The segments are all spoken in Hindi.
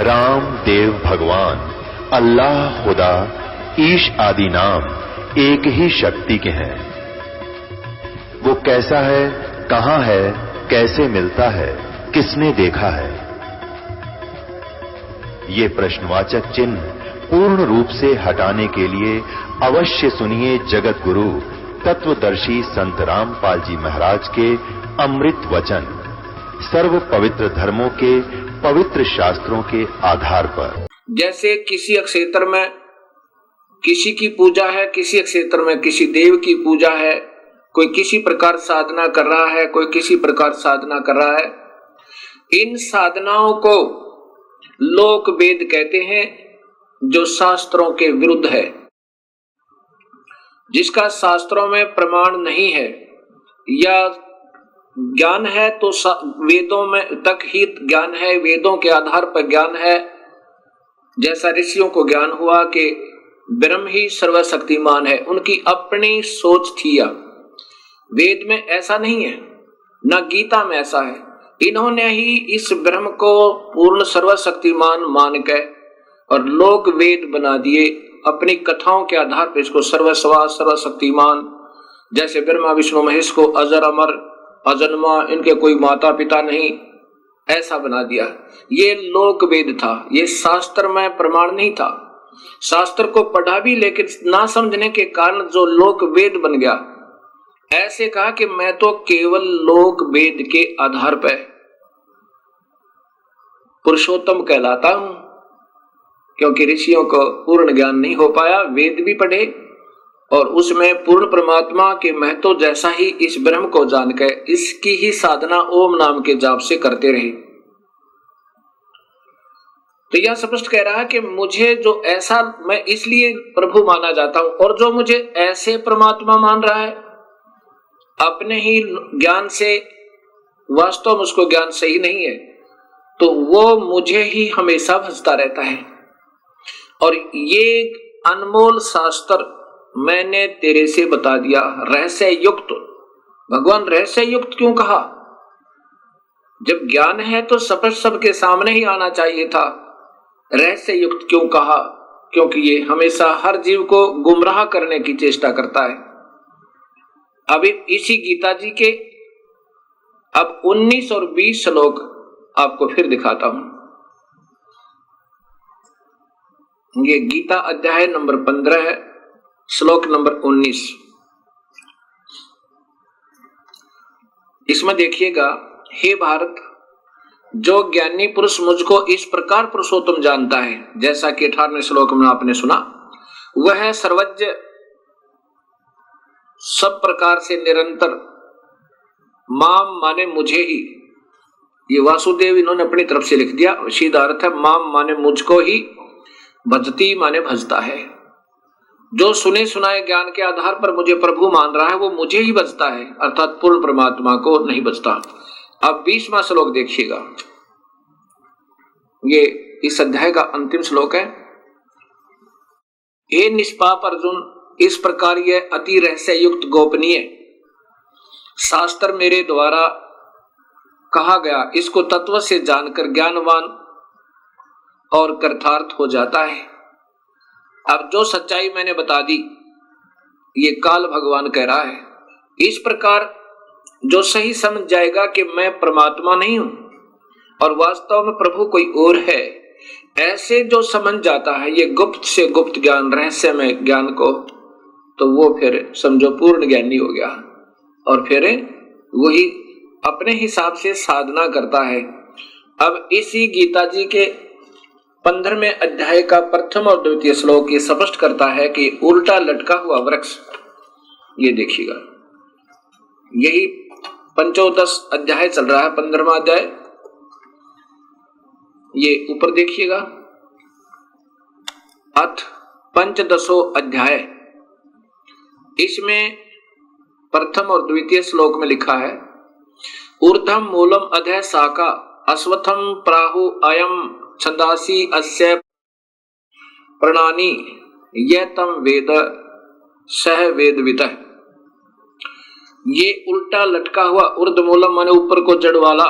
राम देव भगवान, अल्लाह खुदा, ईश आदि नाम एक ही शक्ति के हैं। वो कैसा है, कहां है, कैसे मिलता है, किसने देखा है? ये प्रश्नवाचक चिन्ह पूर्ण रूप से हटाने के लिए अवश्य सुनिए जगत गुरु तत्वदर्शी संत रामपाल जी महाराज के अमृत वचन, सर्व पवित्र धर्मों के पवित्र शास्त्रों के आधार पर। जैसे किसी क्षेत्र में किसी की पूजा है, किसी क्षेत्र में किसी देव की पूजा है, कोई किसी प्रकार साधना कर रहा है, कोई किसी प्रकार साधना कर रहा है। इन साधनाओं को लोक वेद कहते हैं, जो शास्त्रों के विरुद्ध है, जिसका शास्त्रों में प्रमाण नहीं है, या ज्ञान है तो वेदों में तक ही ज्ञान है, वेदों के आधार पर ज्ञान है। जैसा ऋषियों को ज्ञान हुआ कि ब्रह्म ही सर्वशक्तिमान है, उनकी अपनी सोच थी। या वेद में ऐसा नहीं है, न गीता में ऐसा है। इन्होंने ही इस ब्रह्म को पूर्ण सर्वशक्तिमान मान के और लोक वेद बना दिए अपनी कथाओं के आधार पर। इसको सर्वस्वा सर्वशक्तिमान, जैसे ब्रह्मा विष्णु महेश को अजर अमर अजन्मा, इनके कोई माता पिता नहीं, ऐसा बना दिया। ये लोक वेद था, ये शास्त्र में प्रमाण नहीं था। शास्त्र को पढ़ा भी, लेकिन ना समझने के कारण जो लोक वेद बन गया। ऐसे कहा कि मैं तो केवल लोक वेद के आधार पर पुरुषोत्तम कहलाता हूं, क्योंकि ऋषियों को पूर्ण ज्ञान नहीं हो पाया। वेद भी पढ़े और उसमें पूर्ण परमात्मा के महत्व जैसा ही इस ब्रह्म को जानकर इसकी ही साधना ओम नाम के जाप से करते रहे। तो यह स्पष्ट कह रहा है कि मुझे जो ऐसा, मैं इसलिए प्रभु माना जाता हूं, और जो मुझे ऐसे परमात्मा मान रहा है अपने ही ज्ञान से, वास्तव में उसको ज्ञान सही नहीं है, तो वो मुझे ही हमेशा भजता रहता है। और ये अनमोल शास्त्र मैंने तेरे से बता दिया, रहस्य युक्त। भगवान रहस्य युक्त क्यों कहा? जब ज्ञान है तो स्पष्ट सबके सामने ही आना चाहिए था। रहस्य युक्त क्यों कहा? क्योंकि ये हमेशा हर जीव को गुमराह करने की चेष्टा करता है। अभी इसी गीता जी के अब 19 और 20 श्लोक आपको फिर दिखाता हूं। ये गीता अध्याय नंबर 15 है, श्लोक नंबर 19। इसमें देखिएगा, हे भारत, जो ज्ञानी पुरुष मुझको इस प्रकार पुरुषोत्तम जानता है, जैसा कि 18वें श्लोक में आपने सुना, वह सर्वज्ञ, सब प्रकार से निरंतर, माम माने मुझे ही, ये वासुदेव इन्होंने अपनी तरफ से लिख दिया, सीधा अर्थ है माम माने मुझको ही, भजती माने भजता है। जो सुने सुनाए ज्ञान के आधार पर मुझे प्रभु मान रहा है, वो मुझे ही भजता है, अर्थात पूर्ण परमात्मा को नहीं भजता। अब 20वां श्लोक देखिएगा, ये इस अध्याय का अंतिम श्लोक है। हे निष्पाप अर्जुन, इस प्रकार यह अति रहस्य युक्त गोपनीय शास्त्र मेरे द्वारा कहा गया, इसको तत्व से जानकर ज्ञानवान और कृतार्थ हो जाता है। अब जो सच्चाई मैंने बता दी, ये काल भगवान कह रहा है, इस प्रकार जो सही समझ जाएगा कि मैं परमात्मा नहीं हूं और वास्तव में प्रभु कोई और है, ऐसे जो समझ जाता है ये गुप्त से गुप्त ज्ञान, रहस्य में ज्ञान को, तो वो फिर समझो पूर्ण ज्ञानी हो गया। और फिर वही अपने हिसाब से साधना करता है। अब इसी गीता जी के 15वें अध्याय का प्रथम और द्वितीय श्लोक ये स्पष्ट करता है कि उल्टा लटका हुआ वृक्ष, ये देखिएगा, यही पंचोदश अध्याय चल रहा है, 15वां अध्याय, ये ऊपर देखिएगा, अथ पंचदशो अध्याय, इसमें प्रथम और द्वितीय श्लोक में लिखा है, ऊर्ध्वम मूलम अधः शाखा अश्वत्थम प्राहु अयम छंदासी अस्य प्रणानी यह तम वेद सह वेदवितः। ये उल्टा लटका हुआ, ऊर्ध्व मूलम माने ऊपर को जड़ वाला,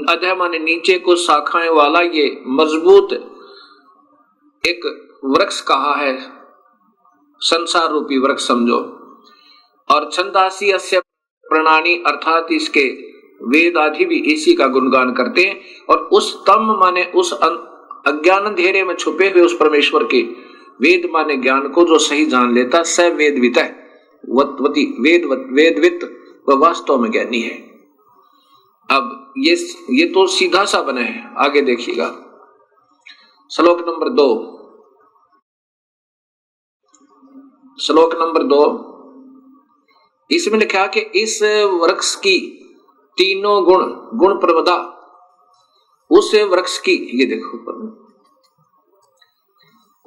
अधः माने नीचे को शाखाएं वाला ये मजबूत एक वृक्ष कहा है, संसार रूपी वृक्ष समझो। और छंदासी अस्य प्रणानी अर्थात इसके वेद आदि भी इसी का गुणगान करते हैं। और उस तम माने उस अज्ञान अंधेरे में छुपे हुए उस परमेश्वर के वेद माने ज्ञान को जो सही जान लेता स वेदवित है, वेदवित वह वास्तव में ज्ञानी है। अब ये तो सीधा सा बना है, आगे देखिएगा श्लोक नंबर 2। श्लोक नंबर 2 इसमें लिखा कि इस वृक्ष की तीनों गुण प्रवदा उस वृक्ष की, ये देखो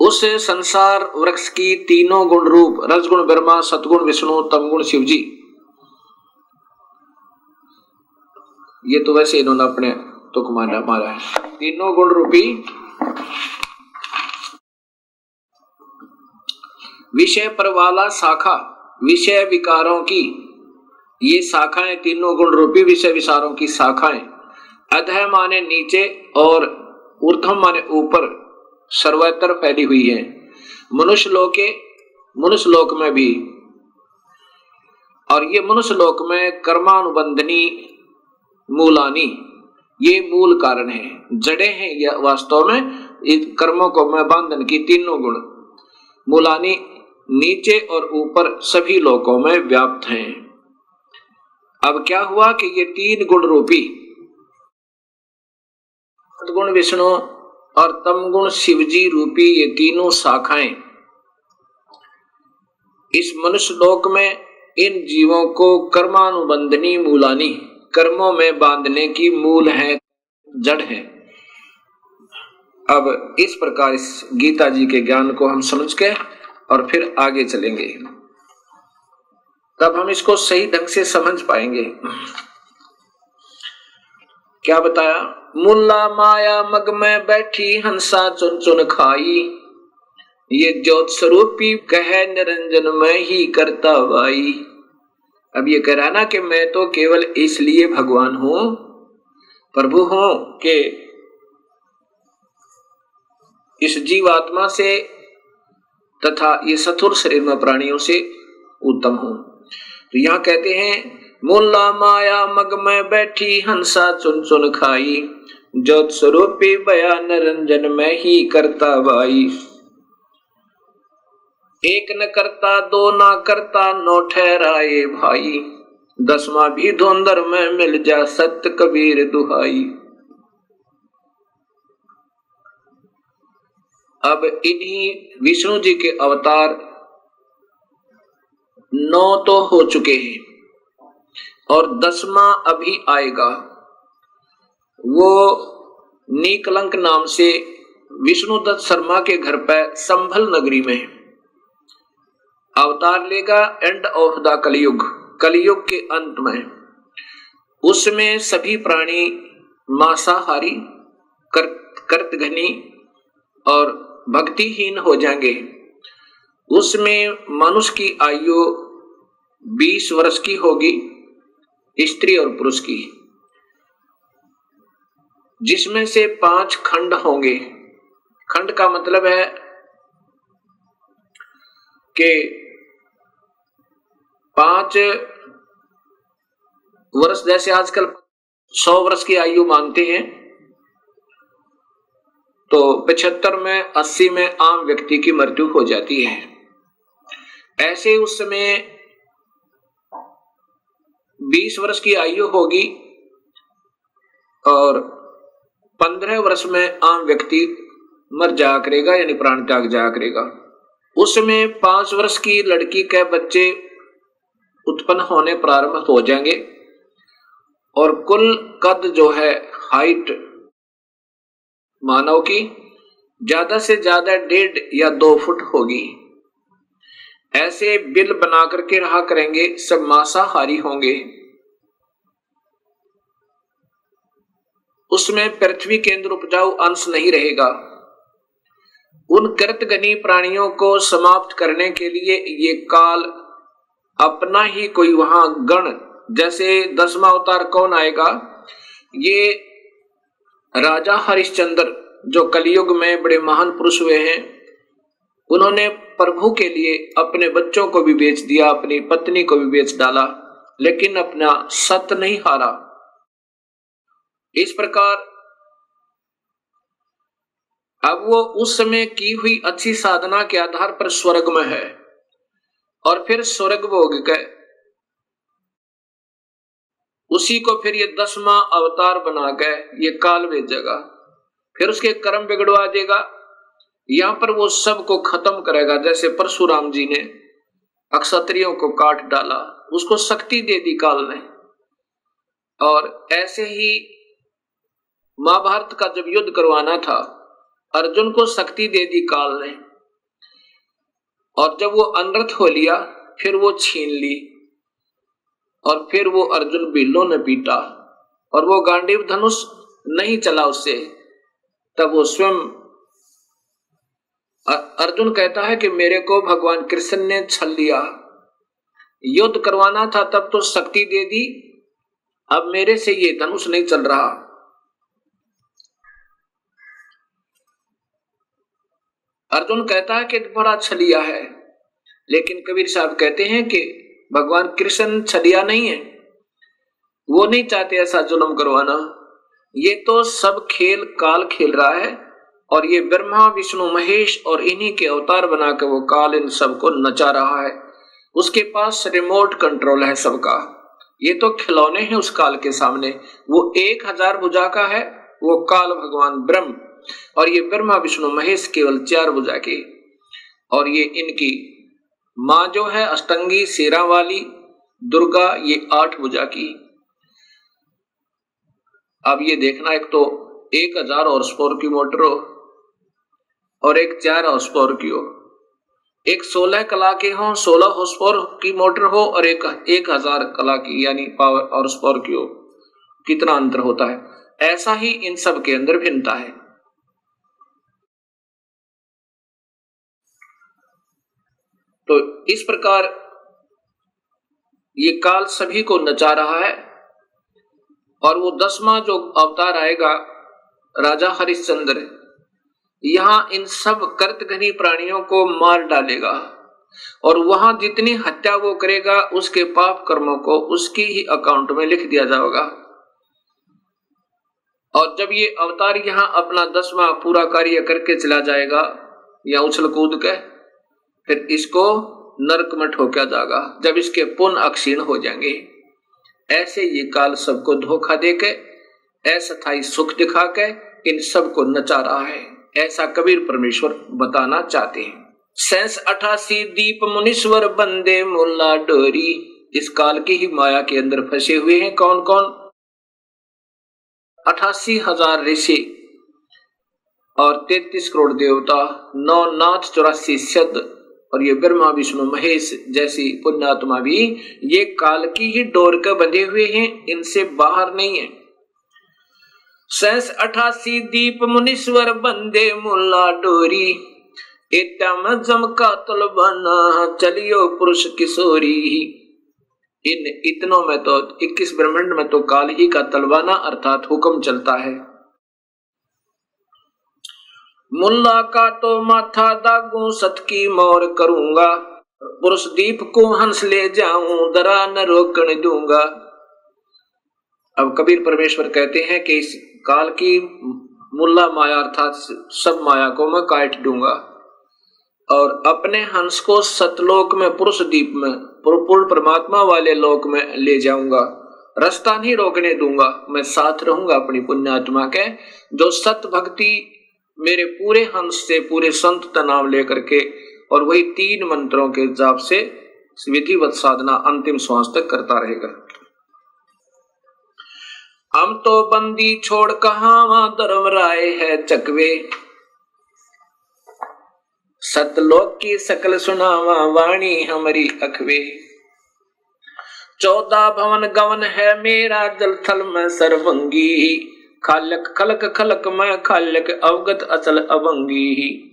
उस संसार वृक्ष की तीनों गुण रूप रजगुण ब्रह्मा, सतगुण विष्णु, तमगुण शिव जी। ये तो वैसे इन्होंने अपने तुक मारा है। तीनों गुण रूपी विषय पर वाला शाखा, विषय विकारों की ये शाखाएं, तीनों गुण रूपी विषय विचारों की शाखाएं अधः माने नीचे और ऊर्ध्व माने ऊपर सर्वत्र फैली हुई है। मनुष्य लोक में भी, और ये मनुष्य लोक में कर्मानुबंधनी मूलानी ये मूल कारण है, जड़े हैं ये वास्तव में इस कर्मों को में बंधन की तीनों गुण मूलानी नीचे और ऊपर सभी लोकों में व्याप्त हैं। अब क्या हुआ कि ये तीन गुण रूपी सतगुण विष्णु और तमगुण शिवजी रूपी ये तीनों शाखाएं इस मनुष्य लोक में इन जीवों को कर्मानुबंधनी मूलानी कर्मों में बांधने की मूल है, जड़ है। अब इस प्रकार इस गीता जी के ज्ञान को हम समझ के और फिर आगे चलेंगे, तब हम इसको सही ढंग से समझ पाएंगे। क्या बताया? मुल्ला माया मग में बैठी हंसा चुन चुन खाई, ये ज्योत स्वरूपी कह निरंजन में ही करता वाई। अब ये कह रहा ना कि मैं तो केवल इसलिए भगवान हूं, प्रभु हूं कि इस जीवात्मा से तथा ये सथुर शरीर में प्राणियों से उत्तम हूं। तो यहां कहते हैं मुल्ला माया मग में बैठी हंसा चुन चुन खाई, ज्योत स्वरूपी बया निरंजन में ही करता वाई। एक न करता दो ना करता नौ ठहराए भाई, दसवां भी धुंधर में मिल जा सत्य कबीर दुहाई। अब इन्हीं विष्णु जी के अवतार 9 तो हो चुके हैं और 10वां अभी आएगा। वो नीकलंक नाम से विष्णुदत्त शर्मा के घर पर संभल नगरी में अवतार लेगा। एंड ऑफ द कलयुग, कलयुग के अंत में उसमें सभी प्राणी मांसाहारी कर्तघनी और भक्तिहीन हो जाएंगे। उसमें मनुष्य की आयु 20 वर्ष की होगी, स्त्री और पुरुष की, जिसमें से 5 खंड होंगे। खंड का मतलब है कि 5 वर्ष, जैसे आजकल 100 वर्ष की आयु मानते हैं, तो 75 में 80 में आम व्यक्ति की मृत्यु हो जाती है। ऐसे उस समय 20 वर्ष की आयु होगी और 15 वर्ष में आम व्यक्ति मर जाया करेगा, यानी प्राण त्याग जाया करेगा। उसमें 5 वर्ष की लड़की के बच्चे उत्पन्न होने प्रारंभ हो जाएंगे और कुल कद जो है हाइट मानव की ज्यादा से ज्यादा 1.5 या 2 फुट होगी। ऐसे बिल बना करके रहा करेंगे, सब मांसाहारी होंगे। उसमें पृथ्वी के अंदर उपजाऊ अंश नहीं रहेगा। उन कृतघ्नी प्राणियों को समाप्त करने के लिए ये काल अपना ही कोई वहां गण, जैसे 10वां अवतार कौन आएगा, ये राजा हरिश्चंद्र जो कलयुग में बड़े महान पुरुष हुए हैं, उन्होंने प्रभु के लिए अपने बच्चों को भी बेच दिया, अपनी पत्नी को भी बेच डाला, लेकिन अपना सत्य नहीं हारा। इस प्रकार अब वो उस समय की हुई अच्छी साधना के आधार पर स्वर्ग में है, और फिर स्वर्ग भोग गए, उसी को फिर ये 10वां अवतार बना गए, ये काल भेजेगा, फिर उसके कर्म बिगड़वा देगा। यहां पर वो सबको खत्म करेगा। जैसे परशुराम जी ने अक्षत्रियों को काट डाला, उसको शक्ति दे दी काल ने, और ऐसे ही महाभारत का जब युद्ध करवाना था, अर्जुन को शक्ति दे दी काल ने, और जब वो अनर्थ हो लिया फिर वो छीन ली, और फिर वो अर्जुन बिल्लों ने पीटा, और वो गांडीव धनुष नहीं चला उससे। तब वो स्वयं अर्जुन कहता है कि मेरे को भगवान कृष्ण ने छल लिया, युद्ध करवाना था तब तो शक्ति दे दी, अब मेरे से ये धनुष नहीं चल रहा। अर्जुन कहता है कि बड़ा छलिया है, लेकिन कबीर साहब कहते हैं कि भगवान कृष्ण छलिया नहीं है, वो नहीं चाहते ऐसा जुल्म करवाना। ये तो सब खेल काल खेल रहा है, और ये ब्रह्मा विष्णु महेश और इन्हीं के अवतार बनाकर वो काल इन सबको नचा रहा है। उसके पास रिमोट कंट्रोल है सबका, ये तो खिलौने हैं उस काल के सामने। वो 1000 भुजा का है वो काल भगवान ब्रह्म, और ये ब्रह्मा विष्णु महेश केवल 4 भुजा के, और ये इनकी मां जो है अष्टंगी शेरा वाली दुर्गा, ये 8 भुजा की। अब ये देखना, एक तो 1000 हॉर्स पावर की मोटर हो, और एक 4 हॉर्स पावर की हो, एक 16 कला के हो, 16 हॉर्स पावर की मोटर हो, और एक 1000 कला की यानी पावर हॉर्स पावर की हो, कितना अंतर होता है। ऐसा ही इन सब के अंदर भिन्नता है। तो इस प्रकार ये काल सभी को नचा रहा है, और वो 10वां जो अवतार आएगा राजा हरिश्चंद्र, यहां इन सब कर्तघनी प्राणियों को मार डालेगा, और वहां जितनी हत्या वो करेगा उसके पाप कर्मों को उसकी ही अकाउंट में लिख दिया जाएगा। और जब ये अवतार यहां अपना 10वां पूरा कार्य करके चला जाएगा या उछल कूद के, फिर इसको नरक में ठोका जाएगा जब इसके पुण्य अक्षीण हो जाएंगे। ऐसे ये काल सबको धोखा देके अस्थायी सुख दिखा के इन सबको नचा रहा है, ऐसा कबीर परमेश्वर बताना चाहते हैं। 88 दीप मुनीश्वर बंदे मुल्ला डोरी, इस काल की ही माया के अंदर फंसे हुए हैं कौन कौन? 88,000 ऋषि और 33 करोड़ देवता, 9 नाथ 84 सिद्ध, और ये ब्रह्मा विष्णु महेश जैसी पुण्यात्मा भी ये काल की ही डोर के बंधे हुए हैं, इनसे बाहर नहीं है। 88 दीप मुनीश्वर बंदे मुल्ला डोरी, इतना मजम का तलबाना चलियो पुरुष किशोरी। इन इतनों में तो 21 ब्रह्मांड में तो काल ही का तलबाना अर्थात हुक्म चलता है। मुल्ला का तो माथा दागू सत की मोर करूंगा, पुरुष दीप को हंस ले जाऊं दरा न रोकने दूंगा। अब कबीर परमेश्वर कहते हैं कि इस काल की मुल्ला माया अर्थात सब माया को मैं काट दूंगा, और अपने हंस को सतलोक में पुरुष दीप में पूर्ण परमात्मा वाले लोक में ले जाऊंगा, रास्ता नहीं रोकने दूंगा, मैं साथ रहूंगा अपनी पुण्यात्मा के, जो सत भक्ति मेरे पूरे हंस से पूरे संत का नाम लेकर के और वही 3 मंत्रों के जाप से विधिवत साधना अंतिम श्वास तक करता रहेगा। हम तो बंदी छोड़ कहां धर्म राय है चकवे, सतलोक की सकल सुनावा वाणी हमारी अखवे। 14 भवन गवन है मेरा जल थल में सर्वंगी, खालक खलक खलक में खालक अवगत अचल अवंगी।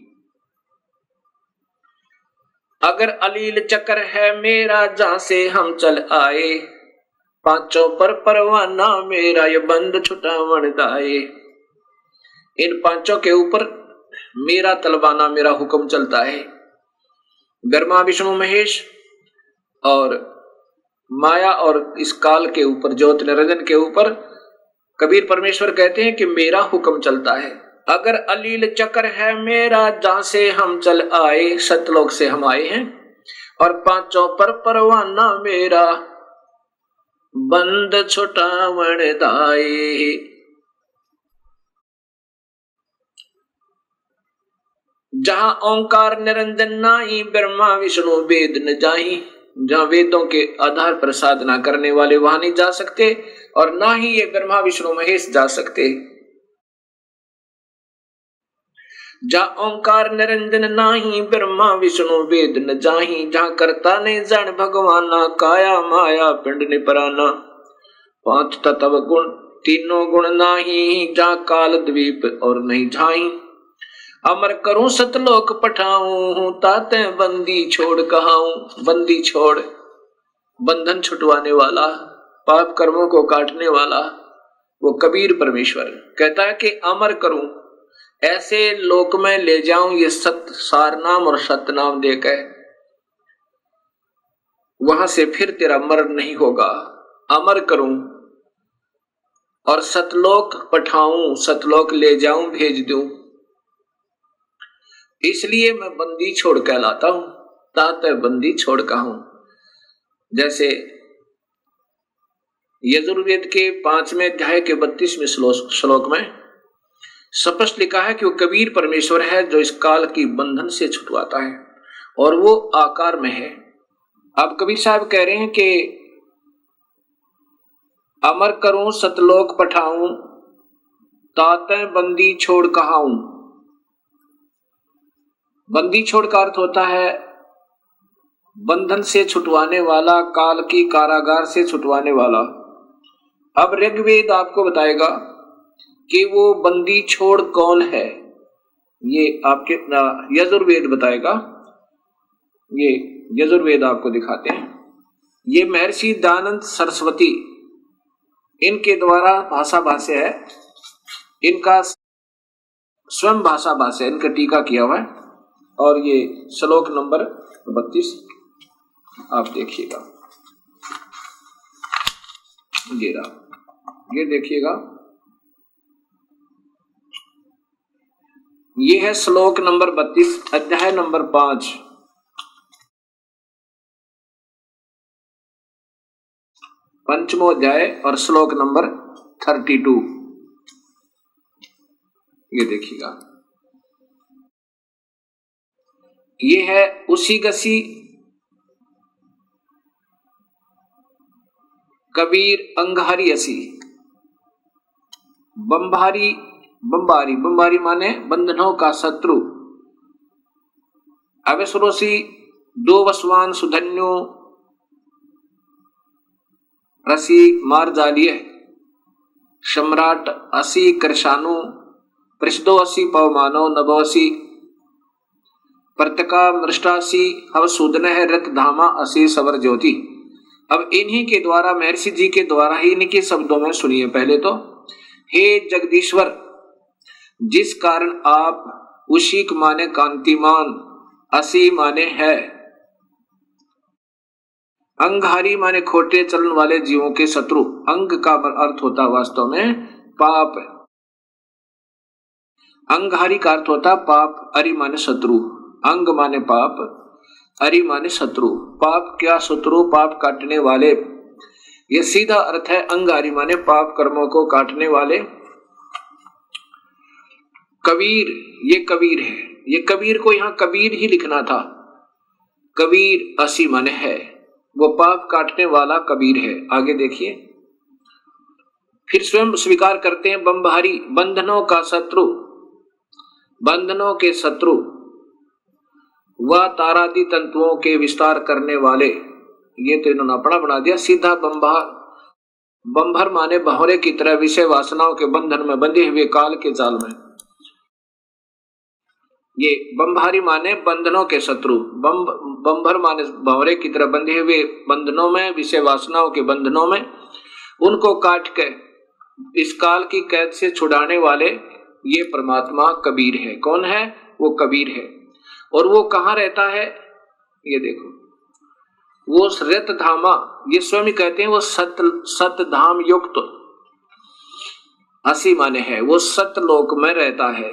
अगर अलील चक्र है मेरा जहां से हम चल आए, 5 पर परवाना मेरा ये बंद छुटावन दाए। इन पांचों के ऊपर मेरा तलवाना, मेरा हुक्म चलता है। ब्रह्मा विष्णु महेश और माया और इस काल के ऊपर, ज्योत निरंजन के ऊपर कबीर परमेश्वर कहते हैं कि मेरा हुक्म चलता है। अगर अलील चक्र है मेरा, जहां से हम चल आए, सतलोक से हम आए हैं, और पांचों पर परवाना मेरा, बंद छुटावण दाए। जहां ओंकार निरंजन नाही, ब्रह्मा विष्णु वेद न जाही। जहां वेदों के आधार पर साधना करने वाले वहां नहीं जा सकते, और ना ही ये ब्रह्मा विष्णु महेश जा सकते। जहां ओंकार निरंजन नाही, ब्रह्मा विष्णु वेद न जाही। जहां करता ने जन भगवाना, काया माया पिंड निपराना। पांच तत्व गुण तीनों गुण नाही, जहां काल द्वीप और नहीं झाई। अमर करूं सतलोक पठाऊं, ताते बंदी छोड़ कहाऊं। बंदी छोड़, बंधन छुटवाने वाला, पाप कर्मों को काटने वाला वो कबीर परमेश्वर कहता है कि अमर करूं, ऐसे लोक में ले जाऊं ये सत सार नाम और सत्य नाम देकर, वहां से फिर तेरा मरण नहीं होगा। अमर करूं और सतलोक पठाऊं, सतलोक ले जाऊं, भेज दूं। इसलिए मैं बंदी छोड़ कहलाता हूं, ताते बंदी छोड़ कहूं। जैसे यजुर्वेद के 5वें अध्याय के 32वें श्लोक में स्पष्ट लिखा है कि वो कबीर परमेश्वर है जो इस काल की बंधन से छुटवाता है, और वो आकार में है। अब कबीर साहब कह रहे हैं कि अमर करूं सतलोक पठाऊं, ताते बंदी छोड़ कहाऊं। बंदी छोड़ का अर्थ होता है बंधन से छुटवाने वाला, काल की कारागार से छुटवाने वाला। अब ऋग्वेद आपको बताएगा कि वो बंदी छोड़ कौन है, ये आपके यजुर्वेद बताएगा। ये यजुर्वेद आपको दिखाते हैं। ये महर्षि दयानंद सरस्वती, इनके द्वारा भाषा भाष्य है, इनका स्वयं भाषा भाष्य, इनका टीका किया हुआ है। और ये श्लोक नंबर 32 आप देखिएगा, ये देखिएगा, ये है श्लोक नंबर 32 अध्याय नंबर 5। पंचमो अध्याय और श्लोक नंबर 32, ये देखिएगा। ये है उसी गसी कबीर अंगारी असी। बंबारी, बंबारी, बंबारी माने बंधनों का शत्रु। अवसरोसी दो वसवान सुधन्यो रसी मार जालिए। सम्राट असी कृषाणु पृष्ठो असी पवमानो नभोसी। प्रतका मृष्टासी हव सूदन है रत धामा असी सवर ज्योति। अब इन्हीं के द्वारा, महर्षि जी के द्वारा ही इनके शब्दों में सुनिए पहले तो। हे जगदीश्वर, जिस कारण आप उशिक माने कांतिमान, असी माने है, अंगहारी माने खोटे चलन वाले जीवों के शत्रु। अंग का अर्थ होता वास्तव में पाप, अंगहारी का अर्थ होता पाप, अरि माने शत्रु। अंग माने पाप, अरि माने शत्रु। पाप क्या शत्रु, पाप काटने वाले, ये सीधा अर्थ है। अंगारी माने पाप कर्मों को काटने वाले। कबीर, ये कबीर है। ये कबीर को यहां कबीर ही लिखना था। कबीर असी माने है, वो पाप काटने वाला कबीर है। आगे देखिए, फिर स्वयं स्वीकार करते हैं बंबारी, बंधनों का शत्रु, बंधनों के शत्रु, वह तारादि तंतुओं के विस्तार करने वाले। ये तो इन्होंने अपना बना दिया सीधा बंबार। बंभर माने भंवरे की तरह विषय वासनाओं के बंधन में बंधे हुए काल के जाल में। ये बंभारी माने बंधनों के शत्रु, बंभर माने भंवरे की तरह बंधे हुए बंधनों में, विषय वासनाओं के बंधनों में, उनको काट के इस काल की कैद से छुड़ाने वाले ये परमात्मा कबीर है। कौन है? वो कबीर है। और वो कहाँ रहता है? ये देखो, वो रत धामा, ये स्वयं कहते हैं वो सत धाम युक्त, असी माने है, वो सतलोक में रहता है।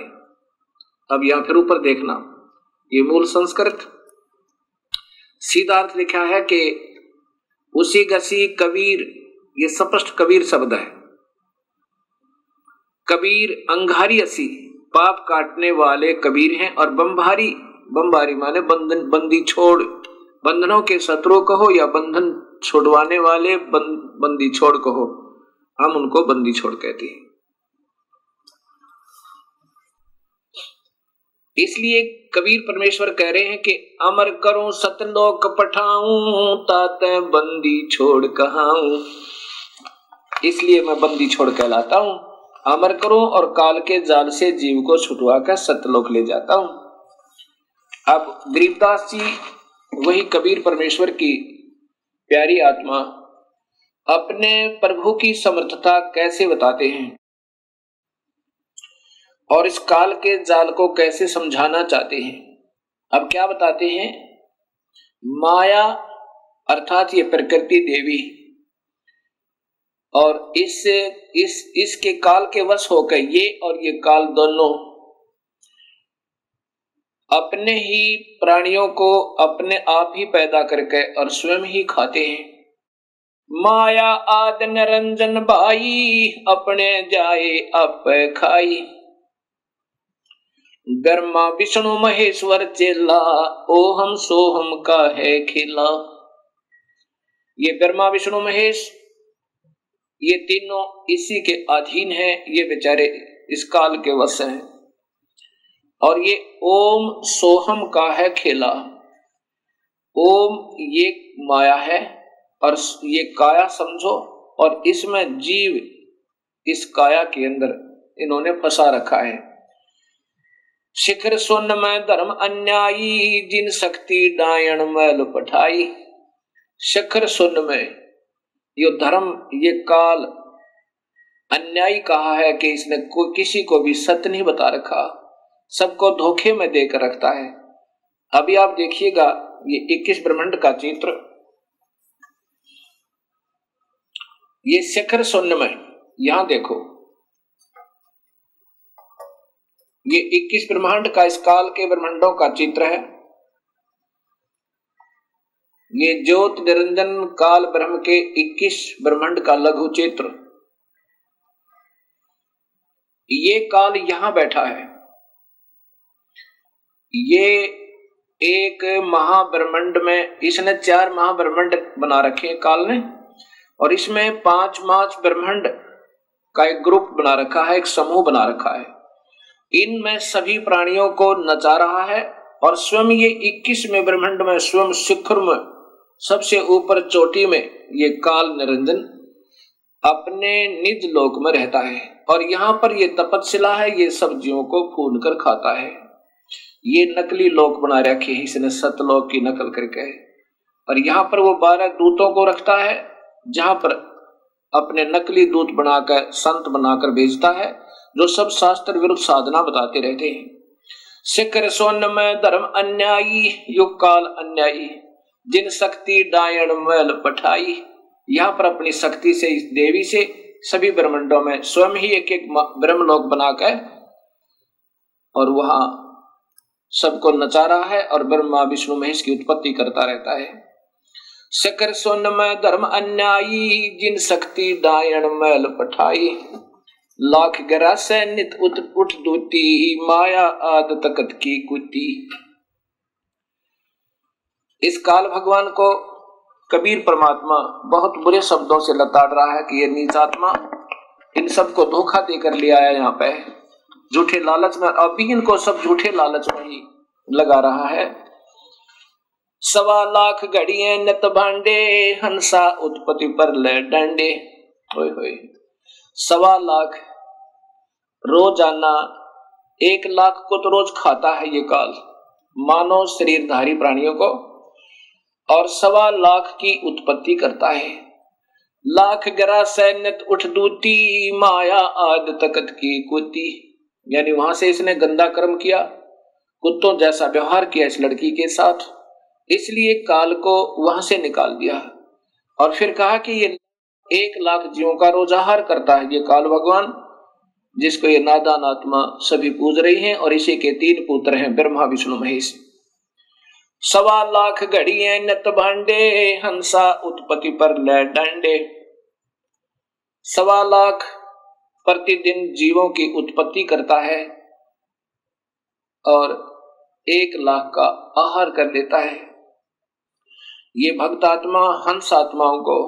अब यहां फिर ऊपर देखना, ये मूल संस्कृत सीधा अर्थ लिखा है कि उसी गसी कबीर, ये स्पष्ट कबीर शब्द है। कबीर अंगारी असी, पाप काटने वाले कबीर हैं। और बम्भारी, बम्बारी माने बंधन, बंदी छोड़, बंधनों के शत्रु कहो या बंधन छुड़वाने वाले बंदी छोड़ कहो, हम उनको बंदी छोड़ कहते हैं। इसलिए कबीर परमेश्वर कह रहे हैं कि अमर करूं सतलोक पठाऊं, ताते बंदी छोड़ कहाऊं। इसलिए मैं बंदी छोड़ कहलाता हूं। अमर करूं और काल के जाल से जीव को छुटवा कर सतलोक ले जाता हूं। अब गरीबदास जी, वही कबीर परमेश्वर की प्यारी आत्मा, अपने प्रभु की समर्थता कैसे बताते हैं और इस काल के जाल को कैसे समझाना चाहते हैं। अब क्या बताते हैं? माया अर्थात ये प्रकृति देवी, और इसके काल के वश होकर ये और ये काल दोनों अपने ही प्राणियों को अपने आप ही पैदा करके और स्वयं ही खाते हैं। माया आद निरंजन भाई, अपने जाए आप खाई। ब्रह्मा विष्णु महेश्वर चेला, ओहम सोहम का है खिला। ये ब्रह्मा विष्णु महेश, ये तीनों इसी के अधीन हैं। ये बेचारे इस काल के वश हैं। और ये ओम सोहम का है खेला। ओम ये माया है और ये काया समझो, और इसमें जीव इस काया के अंदर इन्होंने फंसा रखा है। शिखर सुन में धर्म अन्यायी, जिन शक्ति डायण मैल पठाई। शिखर सुन में ये धर्म, ये काल अन्यायी कहा है कि इसने किसी को भी सत्य नहीं बता रखा, सबको धोखे में देकर रखता है। अभी आप देखिएगा ये 21 ब्रह्मांड का चित्र, ये शिखर शून्य में, यहां देखो ये 21 ब्रह्मांड का, इस काल के ब्रह्मांडों का चित्र है। ये ज्योत निरंजन काल ब्रह्म के 21 ब्रह्मांड का लघु चित्र। ये काल यहां बैठा है। ये एक महाब्रह्मांड में, इसने 4 महाब्रह्मांड बना रखे हैं काल ने, और इसमें 5 ब्रह्मांड का एक ग्रुप बना रखा है, एक समूह बना रखा है। इनमें सभी प्राणियों को नचा रहा है, और स्वयं ये 21वें ब्रह्मांड में, स्वयं शिखर में, सबसे ऊपर चोटी में ये काल निरंजन अपने निज लोक में रहता है। और यहाँ पर ये तपस्विला है, ये सब्जियों को फूल कर खाता है। ये नकली लोक बना रखे है इसने, सतलोक की नकल करके। और यहाँ पर वो 12 दूतों को रखता है, जहां पर अपने नकली दूत बनाकर, संत बनाकर भेजता है, जो सब शास्त्र विरुद्ध साधना बताते रहते हैं। शिखर सोन में धर्म अन्यायी, युग काल अन्यायी, जिन शक्ति डायण मैल पठाई। यहाँ पर अपनी शक्ति से, इस देवी से सभी ब्रह्मांडों में स्वयं ही एक एक ब्रह्मलोक बनाकर और वहां सबको नचा रहा है, और ब्रह्मा विष्णु महेश की उत्पत्ति करता रहता है। शिखर सोन में धर्म अन्यायी, जिन शक्ति डायण मैल पठाई। लाख गिरा से नित उठ दूती, माया आद तकत की कुती। इस काल भगवान को कबीर परमात्मा बहुत बुरे शब्दों से लताड़ रहा है कि ये नीचात्मा इन सबको धोखा देकर ले आया यहाँ पे, झूठे लालच में। अभी इनको सब झूठे लालच में ही लगा रहा है। 1.25 लाख घड़िए नित भांडे, हंसा उत्पत्ति पर ले डंडे। होय होय, 1.25 लाख रोजाना, 1 लाख को तो रोज खाता है ये काल, मानव शरीरधारी प्राणियों को, और 1.25 लाख की उत्पत्ति करता है। लाख गिरा सैन्यत उठ दूती, माया आद तकत की कुती। यानी वहां से इसने गंदा कर्म किया, कुत्तों जैसा व्यवहार किया इस लड़की के साथ, इसलिए काल को वहां से निकाल दिया। और फिर कहा कि ये 1,00,000 जीवों का रोजाहार करता है ये काल भगवान, जिसको ये नादान आत्मा सभी पूज रही हैं। और इसी के 3 पुत्र हैं, ब्रह्मा विष्णु महेश। 1,25,000 घड़िए नत भांडे, हंसा उत्पत्ति पर ले डंडे। 1,25,000 प्रतिदिन जीवों की उत्पत्ति करता है और 1,00,000 का आहार कर लेता है। ये भक्त आत्मा हंस आत्माओं को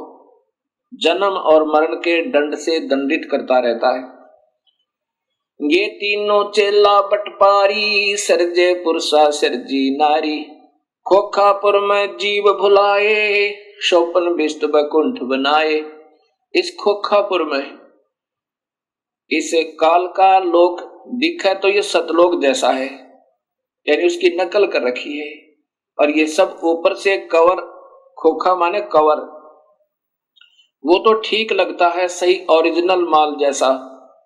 जन्म और मरण के दंड से दंडित करता रहता है। ये तीनों चेला बटपारी, सरजे पुरुषा सरजी नारी। खोखापुर में जीव भुलाए, शोपन बिष्ट बकुंठ बनाए। इस खोखापुर में इस काल का लोक दिखा तो ये सतलोक जैसा है, यानी उसकी नकल कर रखी है। और ये सब ऊपर से कवर, खोखा माने कवर, वो तो ठीक लगता है सही ओरिजिनल माल जैसा,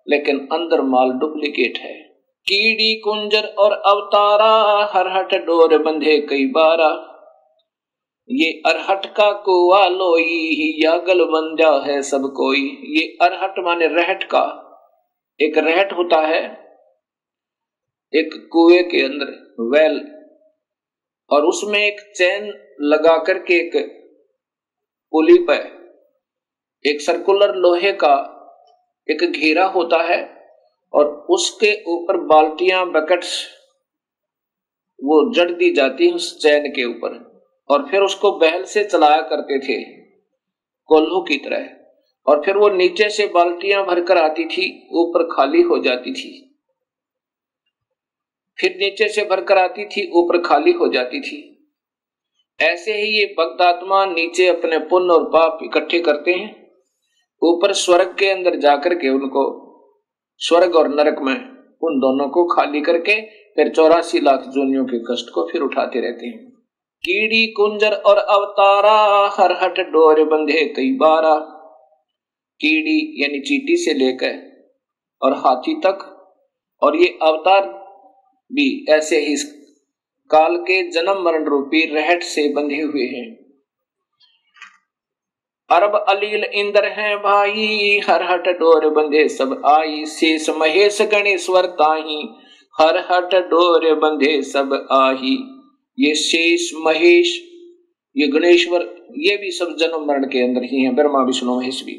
लेकिन अंदर माल डुप्लीकेट है। कीड़ी कुंजर और अवतारा, हरहट डोर बंधे कई बारा। ये अरहट का कुआ लोई, यागल बंजा है सब कोई। ये अरहट माने रहट का, एक रहट होता है एक कुएं के अंदर वेल, और उसमें एक चैन लगा करके एक पुली पर एक सर्कुलर लोहे का एक घेरा होता है, और उसके ऊपर बाल्टियां बकेट्स वो जड़ दी जाती उस चैन के ऊपर, और फिर उसको बैल से चलाया करते थे कोल्हू की तरह। और फिर वो नीचे से बाल्टियां भरकर आती थी, ऊपर खाली हो जाती थी, फिर नीचे से भरकर आती थी, ऊपर खाली हो जाती थी। ऐसे ही ये भक्त आत्मा नीचे अपने पुण्य और पाप इकट्ठे करते हैं, ऊपर स्वर्ग के अंदर जाकर के उनको स्वर्ग और नरक में उन दोनों को खाली करके फिर 84,00,000 जोनियों के कष्ट को फिर उठाते रहते हैं। कीड़ी कुंजर और अवतारा, हरहट डोर बंधे कई बारा। कीड़ी यानी चींटी से लेकर और हाथी तक, और ये अवतार भी ऐसे ही काल के जन्म मरण रूपी रहट से बंधे हुए हैं। अरब अलील इंद्र हैं भाई, हरहट डोर बंधे सब आई। शेष महेश गणेश्वर ताही, हरहट डोर बंधे सब आही। ये शेष महेश, ये गणेश्वर, ये भी सब जन्म मरण के अंदर ही हैं, ब्रह्मा विष्णु महेश भी।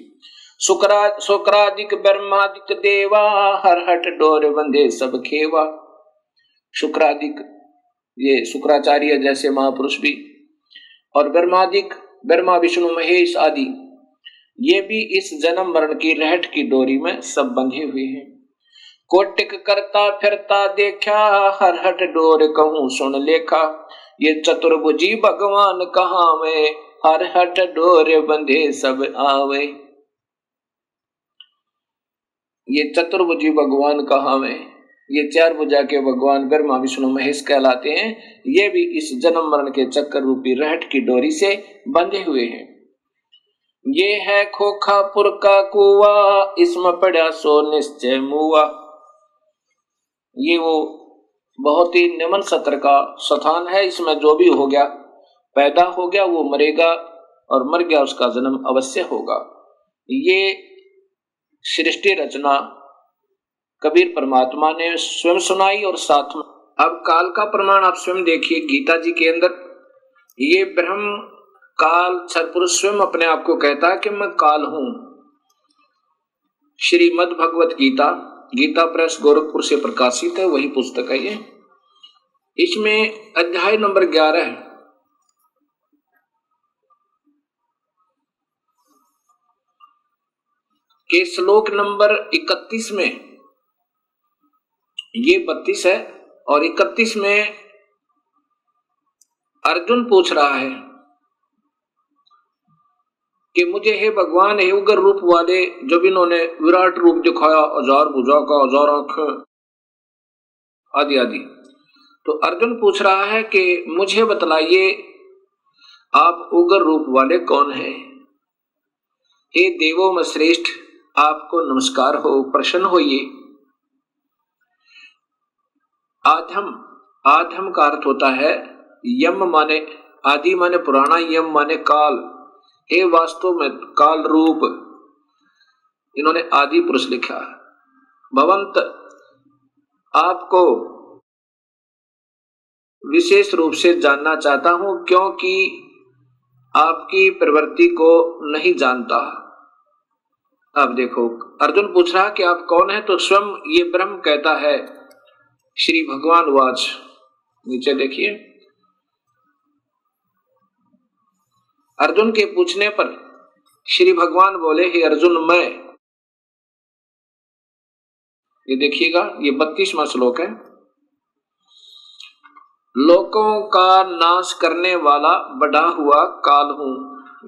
शुक्रादिक ब्रह्मादिक देवा, हरहट डोर बंधे सब खेवा। शुक्रादिक ये शुक्राचार्य जैसे महापुरुष भी, और ब्रह्मादिक ब्रह्मा विष्णु महेश आदि, ये भी इस जन्म मरण की रहट की डोरी में सब बंधे हुए हैं। कोटिक करता फिरता देखा, हरहट डोर कहूं सुन लेखा। ये चतुर्भुजी भगवान कहाँ में, हरहट डोर बंधे सब आवे। ये चतुर्भुजी भगवान कहाँ में, ये 4 भुजा के भगवान ब्रह्मा विष्णु महेश कहलाते हैं। ये भी इस जन्म मरण के चक्कर रूपी रहट की डोरी से बंधे हुए हैं। ये है खोखापुर का कुआ, इसमें पड़ा सो निश्चय मुआ। ये वो बहुत ही निम्न सत्र का स्थान है, इसमें जो भी हो गया, पैदा हो गया, वो मरेगा, और मर गया उसका जन्म अवश्य होगा। ये सृष्टि रचना कबीर परमात्मा ने स्वयं सुनाई और साथ में। अब काल का प्रमाण आप स्वयं देखिए गीता जी के अंदर। ये ब्रह्म काल छरपुरुष स्वयं अपने आप को कहता है कि मैं काल हूं। श्रीमद् भगवत गीता, गीता प्रेस गोरखपुर से प्रकाशित है, वही पुस्तक है ये। इसमें अध्याय नंबर 11 के श्लोक नंबर 31 में, ये 32 है और 31 में अर्जुन पूछ रहा है कि मुझे हे भगवान, हे उग्र रूप वाले, जब इन्होंने विराट रूप दिखाया, 1000 भुजा का, 1000 आंखें आदि आदि, तो अर्जुन पूछ रहा है कि मुझे बतलाइए आप उग्र रूप वाले कौन हैं? हे देवों में श्रेष्ठ, आपको नमस्कार हो, प्रसन्न होइए। आधम, आधम का अर्थ होता है यम माने आदि माने पुराना, यम माने काल। हे वास्तव में काल रूप, इन्होंने आदि पुरुष लिखा। भवंत, आपको विशेष रूप से जानना चाहता हूं, क्योंकि आपकी प्रवृत्ति को नहीं जानता। अब देखो, अर्जुन पूछ रहा कि आप कौन है, तो स्वयं ये ब्रह्म कहता है। श्री भगवान वाच, नीचे देखिए, अर्जुन के पूछने पर श्री भगवान बोले, हे अर्जुन मैं, ये देखिएगा ये 32वां श्लोक है, लोकों का नाश करने वाला बढ़ा हुआ काल हूं।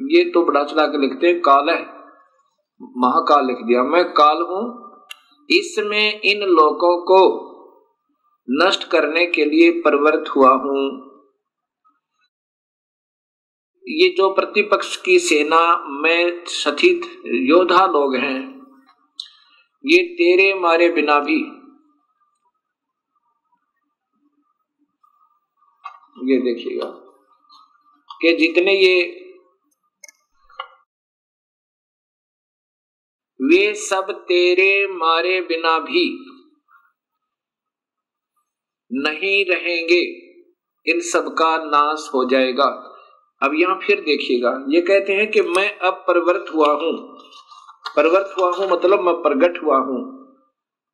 ये तो बढ़ा चढ़ा के लिखते हैं काल है, महाकाल लिख दिया, मैं काल हूं, इसमें इन लोकों को नष्ट करने के लिए प्रवृत्त हुआ हूं। ये जो प्रतिपक्ष की सेना में स्थित योद्धा लोग हैं, ये तेरे मारे बिना भी, ये देखिएगा कि जितने वे सब तेरे मारे बिना भी नहीं रहेंगे, इन सब का नाश हो जाएगा। अब यहां फिर देखिएगा, ये कहते हैं कि मैं अब प्रवृत्त हुआ हूं। प्रवृत्त हुआ हूं मतलब मैं प्रकट हुआ हूं,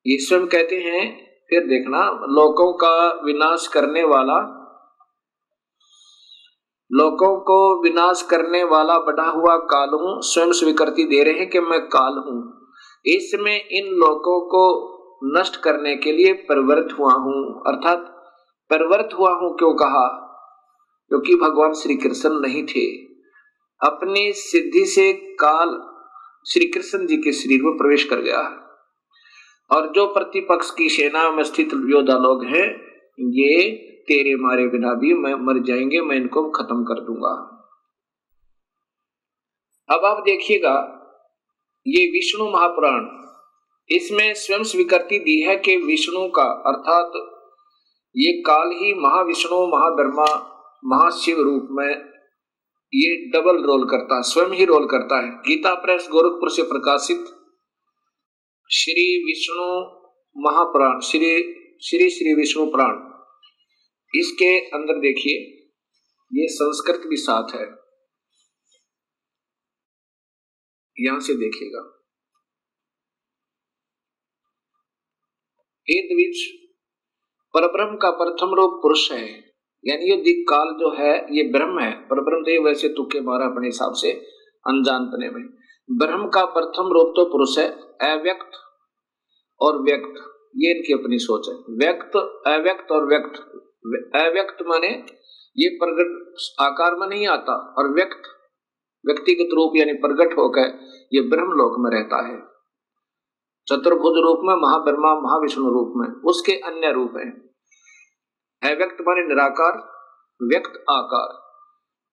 ये स्वयं कहते हैं। फिर देखना, लोकों का विनाश करने वाला, लोकों को विनाश करने वाला बढ़ा हुआ काल हूं, स्वयं स्वीकृति दे रहे हैं कि मैं काल हूं, इसमें इन लोकों को नष्ट करने के लिए प्रवृत्त हुआ हूं। अर्थात प्रवृत्त हुआ हूं क्यों कहा, क्योंकि भगवान श्री कृष्ण नहीं थे, अपनी सिद्धि से काल श्री कृष्ण जी के शरीर में प्रवेश कर गया, और जो प्रतिपक्ष की सेना में स्थित योद्धा लोग हैं, ये तेरे मारे बिना भी मैं मर जाएंगे, मैं इनको खत्म कर दूंगा। अब आप देखिएगा, ये विष्णु महापुराण, इसमें स्वयं स्वीकृति दी है कि विष्णु का अर्थात ये काल ही महाविष्णु, महाब्रह्मा, महाशिव रूप में ये डबल रोल करता है, स्वयं ही रोल करता है। गीता प्रेस गोरखपुर से प्रकाशित श्री विष्णु महापुराण, श्री विष्णु पुराण, इसके अंदर देखिए, ये संस्कृत भी साथ है, यहां से देखिएगा, हे द्विज, परब्रह्म का प्रथम रूप पुरुष है, यानी ये दिक् काल जो है ये ब्रह्म है। परब्रह्म तो ये वैसे तुक्के मारा अपने हिसाब से अनजानपने में। ब्रह्म का प्रथम रूप तो पुरुष है, अव्यक्त और व्यक्त, ये इनकी अपनी सोच है। व्यक्त, अव्यक्त और व्यक्त। अव्यक्त माने ये प्रगट आकार में नहीं आता, और व्यक्त व्यक्तिगत रूप यानी प्रगट होकर ये ब्रह्मलोक में रहता है, चतुर्भुज रूप में, महाब्रह्मा महाविष्णु रूप में, उसके अन्य रूप हैं। अव्यक्त माने निराकार, व्यक्त आकार।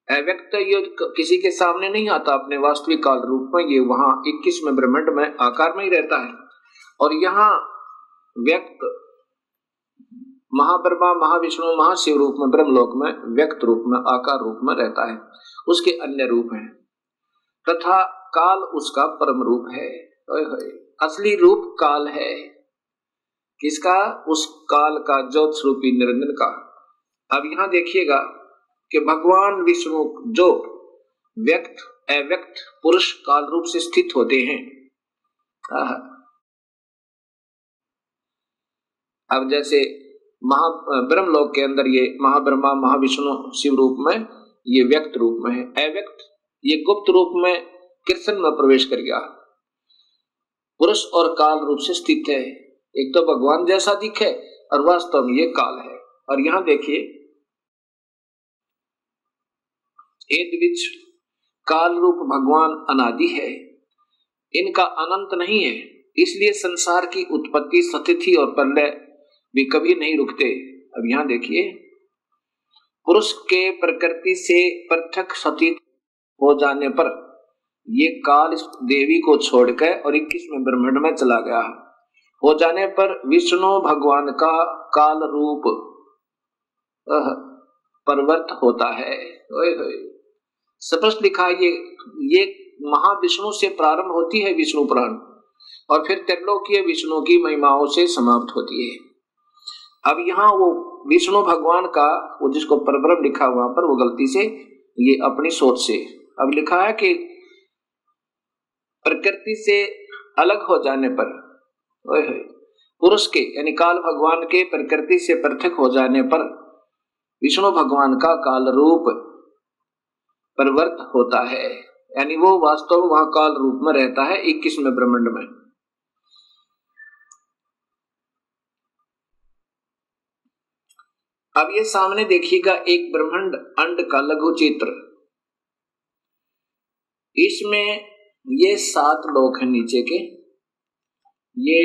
अव्यक्त ये किसी के सामने नहीं आता अपने वास्तविक काल रूप में, ये वहां 21वें ब्रह्मांड में आकार में ही रहता है, और यहाँ व्यक्त महाब्रह्मा महाविष्णु महाशिव रूप में ब्रह्मलोक में व्यक्त रूप में आकार रूप में रहता है, उसके अन्य रूप हैं। तथा काल उसका परम रूप है। असली रूप काल है, किसका? उस काल का, ज्योत स्वरूपी निरंजन का। अब यहां देखिएगा कि भगवान विष्णु जो व्यक्त अव्यक्त पुरुष काल रूप से स्थित होते हैं, अब जैसे ब्रह्मलोक के अंदर ये महाब्रह्मा महाविष्णु शिव रूप में ये व्यक्त रूप में है, अव्यक्त ये गुप्त रूप में कृष्ण में प्रवेश कर गया, पुरुष और काल रूप से स्थित है। एक तो भगवान जैसा दिखे और वास्तव में ये काल है। और यहां देखिए, द्विज, काल रूप भगवान अनादि है, इनका अनंत नहीं है, इसलिए संसार की उत्पत्ति, स्थिति और प्रलय भी कभी नहीं रुकते। अब यहां देखिए, पुरुष के प्रकृति से पृथक स्थित हो जाने पर ये काल देवी को छोड़कर और 21वें ब्रह्मांड में चला गया। हो जाने पर विष्णु भगवान का काल रूप परिवर्त होता है। स्पष्ट लिखा है ये महाविष्णु से प्रारंभ होती है विष्णु पुराण, और फिर त्रिलोकीय विष्णु की महिमाओं से समाप्त होती है। अब यहाँ वो विष्णु भगवान का वो जिसको परब्रह्म लिखा वहां पर वो गलती से ये अपनी सोच से अब लिखा है कि प्रकृति से अलग हो जाने पर पुरुष के यानी काल भगवान के प्रकृति से पृथक हो जाने पर विष्णु भगवान का काल रूप परिवर्त होता है, यानी वो वास्तव में वहां काल रूप में रहता है 21वें ब्रह्मांड में। अब ये सामने देखिएगा एक ब्रह्मांड अंड का लघु चित्र, इसमें ये 7 लोक हैं नीचे के, ये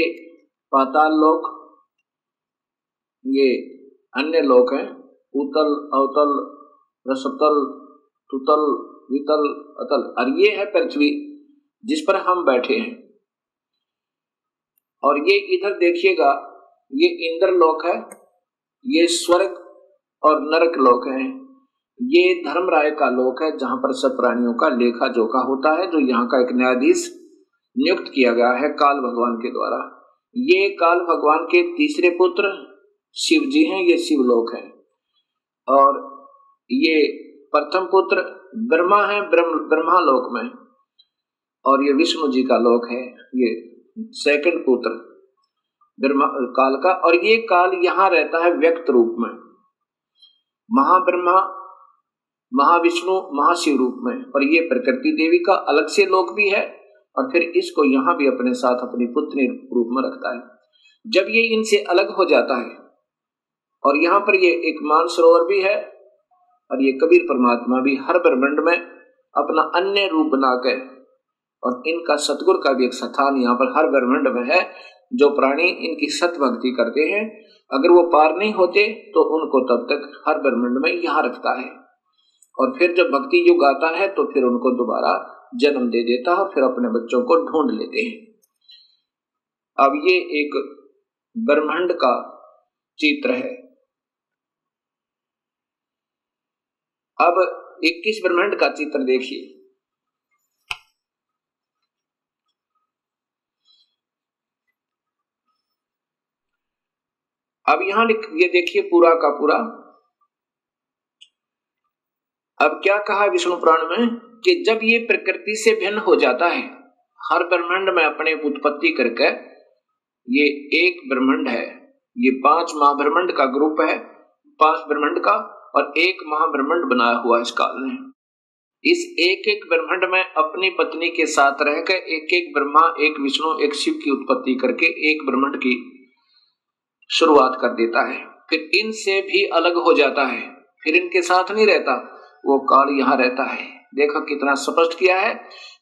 पाताल लोक, ये अन्य लोक हैं उतल अवतल रसतल तुतल वितल अतल, और ये है पृथ्वी जिस पर हम बैठे हैं। और ये इधर देखिएगा ये इंद्र लोक है, ये स्वर्ग और नरक लोक है, ये धर्मराय का लोक है जहां पर सब प्राणियों का लेखा जोखा होता है, जो यहाँ का एक न्यायाधीश नियुक्त किया गया है काल भगवान के द्वारा। ये काल भगवान के तीसरे पुत्र शिव जी हैं, ये शिवलोक है। और ये प्रथम पुत्र ब्रह्मा है ब्रह्मा लोक में, और ये विष्णु जी का लोक है, ये सेकंड पुत्र ब्रह्मा काल का। और ये काल यहाँ रहता है व्यक्त रूप में, महाब्रह्मा महाविष्णु महाशिव रूप में, और ये प्रकृति देवी का अलग से लोक भी है, और फिर इसको यहाँ भी अपने साथ अपनी पुत्री रूप में रखता है। जब ये इनसे अलग हो जाता है, और यहाँ पर ये एक मानसरोवर भी है, और ये कबीर परमात्मा भी हर ब्रह्मांड में अपना अन्य रूप बनाकर, और इनका सतगुरु का भी एक स्थान यहाँ पर हर ब्रह्मांड में है। जो प्राणी इनकी सत भक्ति करते हैं, अगर वो पार नहीं होते तो उनको तब तक हर ब्रह्मांड में यहाँ रखता है, और फिर जब भक्ति युग आता है तो फिर उनको दोबारा जन्म दे देता है, फिर अपने बच्चों को ढूंढ लेते हैं। अब ये एक ब्रह्मांड का चित्र है। अब 21 ब्रह्मांड का चित्र देखिए। अब यहां ये देखिए पूरा का पूरा। अब क्या कहा विष्णु पुराण में कि जब ये प्रकृति से भिन्न हो जाता है, हर ब्रह्मांड में अपने उत्पत्ति करके, ये एक ब्रह्मांड है, ये 5 महाब्रह्मांड का ग्रुप है, 5 ब्रह्मांड का, और एक महाब्रह्मांड बनाया हुआ इस काल ने। इस एक एक ब्रह्मांड में अपनी पत्नी के साथ रहकर एक एक ब्रह्मा एक विष्णु एक शिव की उत्पत्ति करके एक ब्रह्मांड की शुरुआत कर देता है। फिर इनसे भी अलग हो जाता है, फिर इनके साथ नहीं रहता, वो काल यहाँ रहता है। देखो कितना स्पष्ट किया है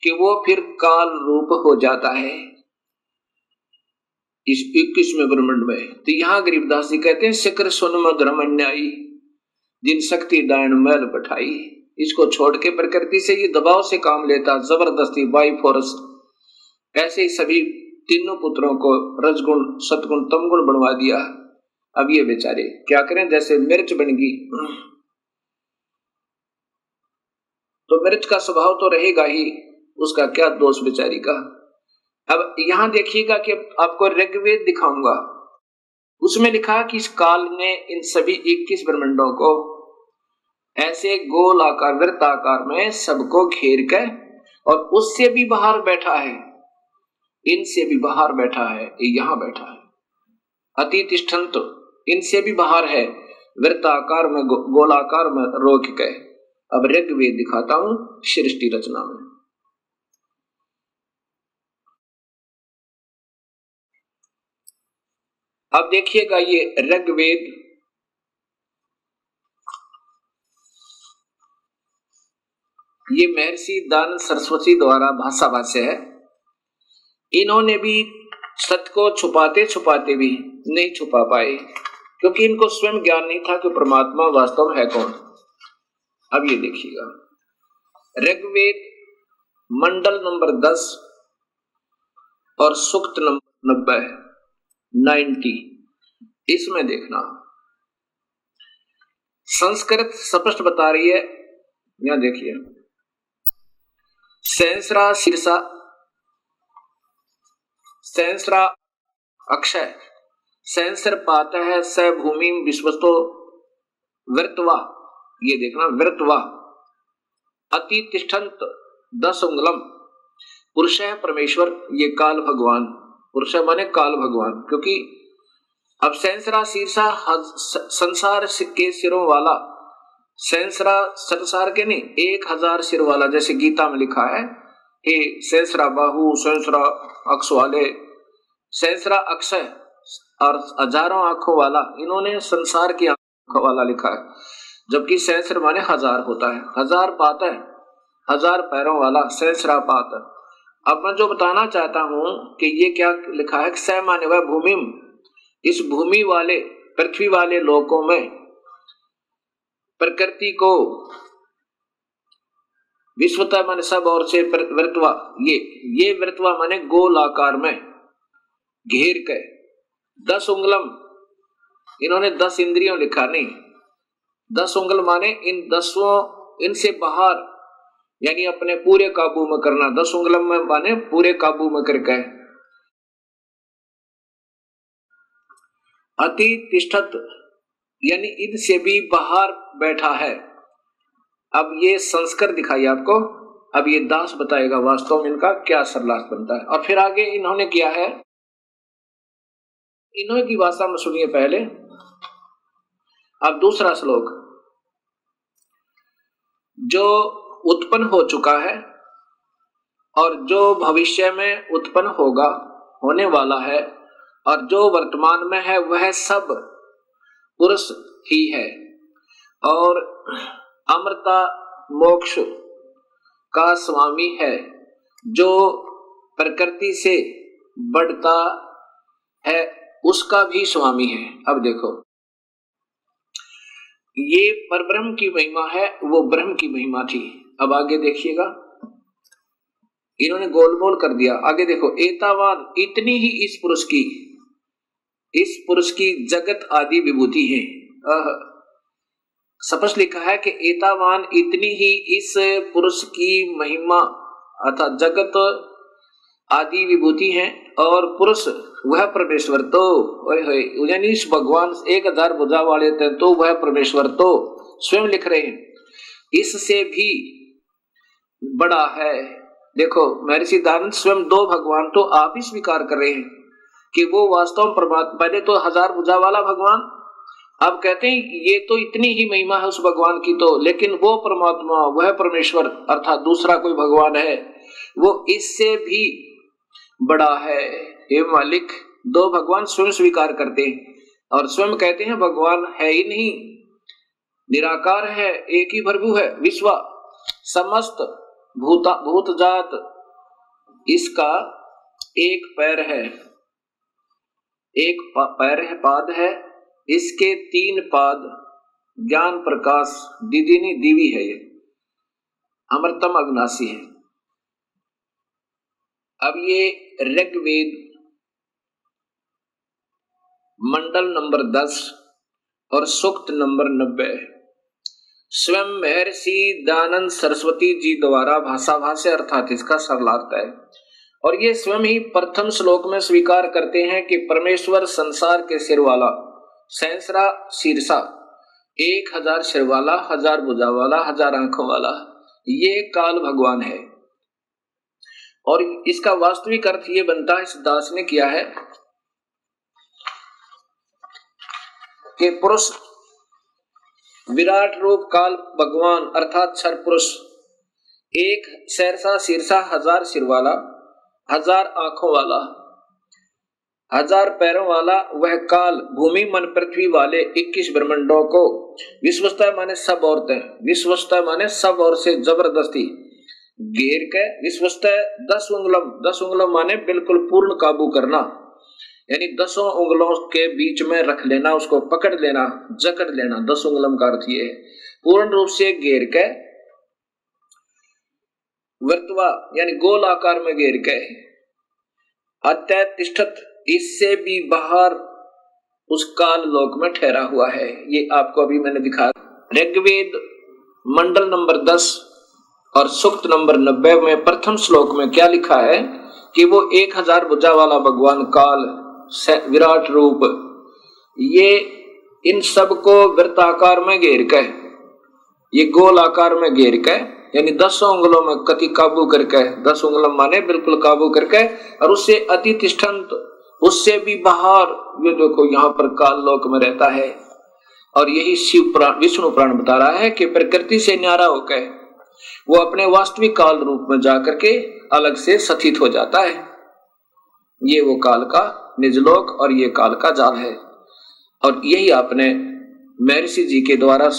कि वो फिर काल रूप हो जाता है इस 21वें ब्रह्मांड में। तो यहाँ गरीबदास जी कहते हैं शिखर सुन मधुरम अन्यायी जिन शक्ति डायन मैल बैठाई। इसको छोड़ के प्रकृति से ये दबाव से काम लेता, जबरदस्ती बाई फोर्स। ऐसे ही सभी तीनों पुत्रों को रजगुण सतगुण तमगुण बनवा दिया। अब ये बेचारे क्या करें, जैसे मिर्च बन गई तो मिर्च का स्वभाव तो रहेगा ही, उसका क्या दोष बेचारी का। अब यहां देखिएगा कि आपको ऋग्वेद दिखाऊंगा, उसमें लिखा कि इस काल ने इन सभी 21 ब्रह्मांडों को ऐसे गोल आकार वृत्ताकार में सबको घेर कर, और उससे भी बाहर बैठा है, इनसे भी बाहर बैठा है, यहां बैठा है अतितिष्ठन्त, इनसे भी बाहर है, वृत्ताकार में गोलाकार में रोक के। अब ऋग्वेद दिखाता हूं सृष्टि रचना में। अब देखिएगा ये ऋग्वेद ये महर्षि दानंद सरस्वती द्वारा भाषा भाष्य है। इन्होंने भी सत्य को छुपाते छुपाते भी नहीं छुपा पाए, क्योंकि इनको स्वयं ज्ञान नहीं था कि परमात्मा वास्तव है कौन। अब ये देखिएगा ऋग्वेद मंडल नंबर 10 और सूक्त नंबर 90 90। इसमें देखना संस्कृत स्पष्ट बता रही है, यहां देखिए सहस्रा शीर्षा सहस्रा अक्षय सहस्र पात है स भूमि विश्वस्तो वृत्वा, ये देखना वृत्वा अति तिष्ठन्त 10 अंगुलम पुरुष है परमेश्वर, ये काल भगवान, पुरुष माने काल भगवान, क्योंकि अब सहस्रा शीर्षा संसार के सिरों वाला, सहस्रा संसार के नहीं 1000 सिर वाला, जैसे गीता में लिखा है हे सहस्रा बाहु सहस्रा अक्ष वाले, सहस्रा अक्षय और हजारों आंखों वाला, इन्होंने संसार की आंखों वाला लिखा है, जबकि सहस्र माने 1000 होता है, 1000 पात है 1000 पैरों वाला सहस्रा पात। अब मैं जो बताना चाहता हूं कि ये क्या लिखा है, स माने वह भूमि, इस भूमि वाले पृथ्वी वाले लोकों में प्रकृति को विश्वता माने सब और से वृत्वा, ये वृत्वा माने गोल आकार में घेर के 10 उंगलम, इन्होंने 10 इंद्रियों लिखा नहीं, 10 उंगल माने इन 10 इनसे बाहर, यानी अपने पूरे काबू में करना, 10 उंगलम में माने पूरे काबू में करके। अति तिष्ठत यानी इनसे भी बाहर बैठा है। अब ये संस्कृत दिखाई आपको, अब ये दास बताएगा वास्तव में इनका क्या सरलार्थ बनता है। और फिर आगे इन्होंने किया है, इन्होंने की भाषा में सुनिए पहले। अब दूसरा श्लोक, जो उत्पन्न हो चुका है और जो भविष्य में उत्पन्न होगा, होने वाला है, और जो वर्तमान में है वह सब पुरुष ही है, और अमृता मोक्ष का स्वामी है, जो प्रकृति से बढ़ता है उसका भी स्वामी है। अब देखो ये परब्रह्म की महिमा है, वो ब्रह्म की महिमा थी। अब आगे देखिएगा, इन्होंने गोलमोल कर दिया। आगे देखो, एतावान इतनी ही इस पुरुष की जगत आदि विभूति है। स्पष्ट लिखा है कि एतावान इतनी ही इस पुरुष की महिमा अर्थात जगत आदि विभूति है, और पुरुष वह परमेश्वर तो यानी इस भगवान 1000 भुजा वाले थे तो वह परमेश्वर तो स्वयं लिख रहे हैं इससे भी बड़ा है। देखो महर्षि दानंद स्वयं 2 भगवान तो आप ही स्वीकार कर रहे हैं कि वो वास्तव में परमात्मा, पहले तो 1000 भुजा वाला भगवान, अब कहते हैं ये तो इतनी ही महिमा है उस भगवान की तो, लेकिन वो परमात्मा वह परमेश्वर अर्थात दूसरा कोई भगवान है वो इससे भी बड़ा है। हे मालिक, 2 भगवान स्वयं स्वीकार करते हैं और स्वयं कहते हैं भगवान है ही नहीं, निराकार है, एक ही प्रभु है, विश्व समस्त भूत जात इसका एक पैर है, एक पैर है, पाद है, इसके 3 पाद, ज्ञान प्रकाश दिदिनी दिवी है, ये अमृतम अविनाशी है। अब ये ऋग्वेद मंडल नंबर 10 और सूक्त नंबर 90 स्वयं महर्षि दयानंद सरस्वती जी द्वारा भाषा भाष्य अर्थात इसका सरलार्थ है, और ये स्वयं ही प्रथम श्लोक में स्वीकार करते हैं कि परमेश्वर संसार के सिर वाला, सहस्रा शीर्षा 1000 सिर वाला, 1000 भुजा वाला, 1000 आंखों वाला, ये काल भगवान है। और इसका वास्तविक अर्थ ये बनता है, इस दास ने किया है कि पुरुष विराट रूप काल भगवान अर्थात क्षर पुरुष, 1 सहस्रा शीर्षा 1000 सिर वाला, 1000 आंखों वाला, 1000 पैरों वाला, वह काल भूमि मन पृथ्वी वाले 21 ब्रह्मांडों को विश्वस्ता माने सब औरतें, विश्वस्ता माने सब और से जबरदस्ती घेर के, विश्वस्ता 10 उंगलम माने बिल्कुल पूर्ण काबू करना, यानी 10 उंगलों के बीच में रख लेना, उसको पकड़ लेना, जकड़ लेना, 10 उंगलम का अर्थ ये है, पूर्ण रूप से घेर के, वर्तवा यानी गोल आकार में घेर के, अत्यतिष्ठत इससे भी बाहर उस काल लोक में ठहरा हुआ है। ये आपको अभी मैंने दिखाया। ऋग्वेद मंडल नंबर 10 और सूक्त नंबर 90 में प्रथम श्लोक में क्या लिखा है कि वो 1000 भुजा वाला भगवान काल विराट रूप, ये इन सबको वृत्ताकार में घेर के, ये गोल आकार में घेर के, यानी 10 उंगलों में कति काबू करके, 10 उंगलों माने बिल्कुल काबू करके, और उससे अति तिष्ठन्त, उससे भी बाहर, ये देखो यहाँ पर काल लोक में रहता है। और यही शिव पुराण, विष्णु पुराण बता रहा है कि प्रकृति से न्यारा होकर वो अपने वास्तविक काल रूप में जाकर के अलग से स्थित हो जाता है। ये वो काल का निजलोक और ये काल का जाल है। और यही आपने महर्षि जी के द्वारा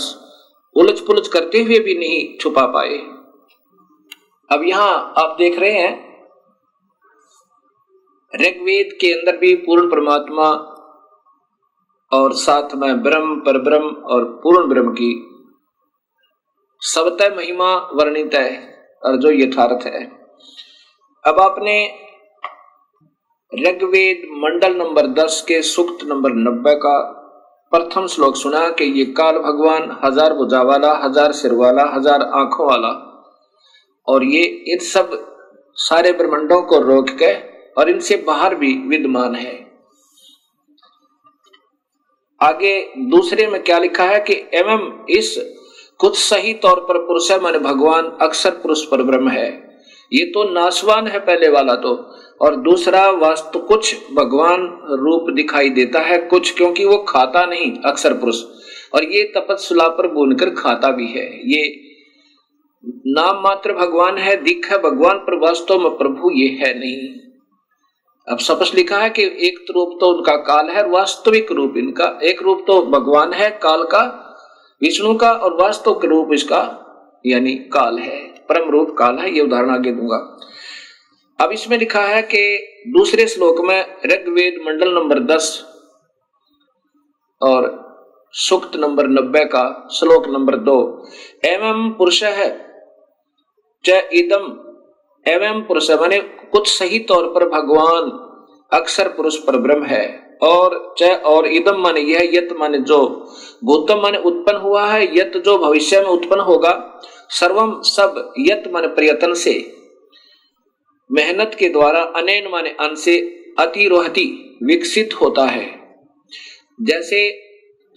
उलझ पुलझ करते हुए भी नहीं छुपा पाए। अब यहां आप देख रहे हैं ऋग्वेद के अंदर भी पूर्ण परमात्मा और साथ में ब्रह्म, परब्रह्म और पूर्ण ब्रह्म की सबतः महिमा वर्णित है और जो यथार्थ है। अब आपने ऋग्वेद मंडल नंबर 10 के सूक्त नंबर 90 का प्रथम श्लोक सुना कि ये काल भगवान 1000 भुजा वाला, 1000 सिर वाला, 1000 आंखों वाला, और ये इन सब सारे ब्रह्मांडों को रोक के और इनसे बाहर भी विद्यमान है। आगे दूसरे में क्या लिखा है कि एवं इस कुछ सही तौर पर पुरुष है माने भगवान अक्षर पुरुष पर ब्रह्म है। ये तो नाशवान है पहले वाला तो, और दूसरा वास्तु कुछ भगवान रूप दिखाई देता है कुछ, क्योंकि वो खाता नहीं अक्षर पुरुष, और ये तपस्या पर बुनकर खाता भी है। ये नाम मात्र भगवान है, दिख है भगवान, पर वास्तव में प्रभु ये है नहीं। अब स्पष्ट लिखा है कि एक रूप तो उनका काल है, वास्तविक रूप इनका एक रूप तो भगवान है काल का, विष्णु का, और वास्तव रूप इसका यानी काल है, परम रूप काल है। ये उदाहरण आगे दूंगा। अब इसमें लिखा है कि दूसरे श्लोक में ऋग्वेद मंडल नंबर 10 और सूक्त नंबर 90 का श्लोक नंबर 2, एवं पुरुष है च इदम, एवं पुरुष माने कुछ सही तौर पर भगवान अक्षर पुरुष पर ब्रह्म है, और च और इदम माने यह, यत माने जो, भूतम माने उत्पन्न हुआ है, यत जो भविष्य में उत्पन्न होगा, सर्वम सब, यत माने प्रयत्न से, मेहनत के द्वारा, अनेन माने अन से, अतिरोहति विकसित होता है। जैसे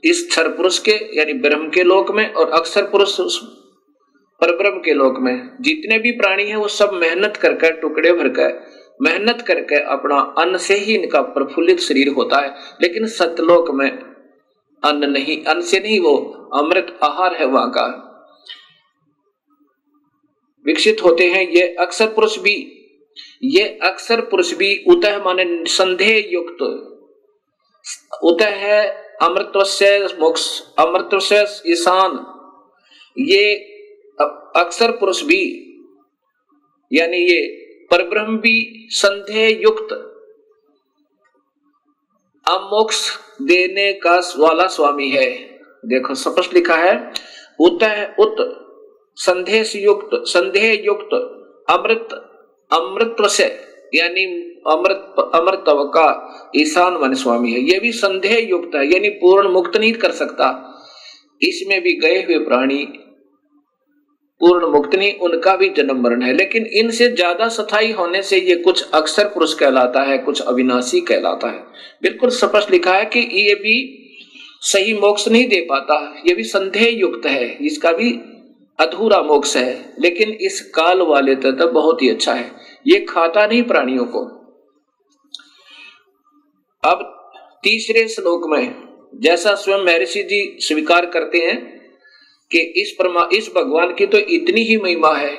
इस क्षर पुरुष के यानी ब्रह्म के लोक में और अक्षर पुरुष परब्रह्म के लोक में जितने भी प्राणी हैं वो सब मेहनत करके, टुकड़े भरकर मेहनत करके अपना अन्न से ही इनका प्रफुल्लित शरीर होता है। लेकिन सतलोक में अन्न नहीं, अन्न से नहीं, वो अमृत आहार है वहां का, विकसित होते हैं। ये अक्षर पुरुष भी उतः माने संदेह युक्त, उतः है अमृत से मोक्ष, अमृत से ईशान। ये अक्षर पुरुष भी यानी ये परब्रह्म भी संदेह युक्त अमोक्ष देने का वाला स्वामी है। देखो स्पष्ट लिखा है, उत संदेह युक्त अमृत से यानी अमृतत्व का ईशान मन स्वामी है। ये भी संदेह युक्त है यानी पूर्ण मुक्त नहीं कर सकता। इसमें भी गए हुए प्राणी पूर्ण मुक्त नहीं, उनका भी जन्म मरण है। लेकिन इनसे ज्यादा स्थायी होने से ये कुछ अक्षर पुरुष कहलाता है, कुछ अविनाशी कहलाता है। बिल्कुल स्पष्ट लिखा है कि ये भी सही मोक्ष नहीं दे पाता, ये भी संदेह युक्त है, इसका भी अधूरा मोक्ष है। लेकिन इस काल वाले तत्व बहुत ही अच्छा है, ये खाता नहीं प्राणियों को। अब तीसरे श्लोक में जैसा स्वयं महर्षि जी स्वीकार करते हैं कि इस भगवान की तो इतनी ही महिमा है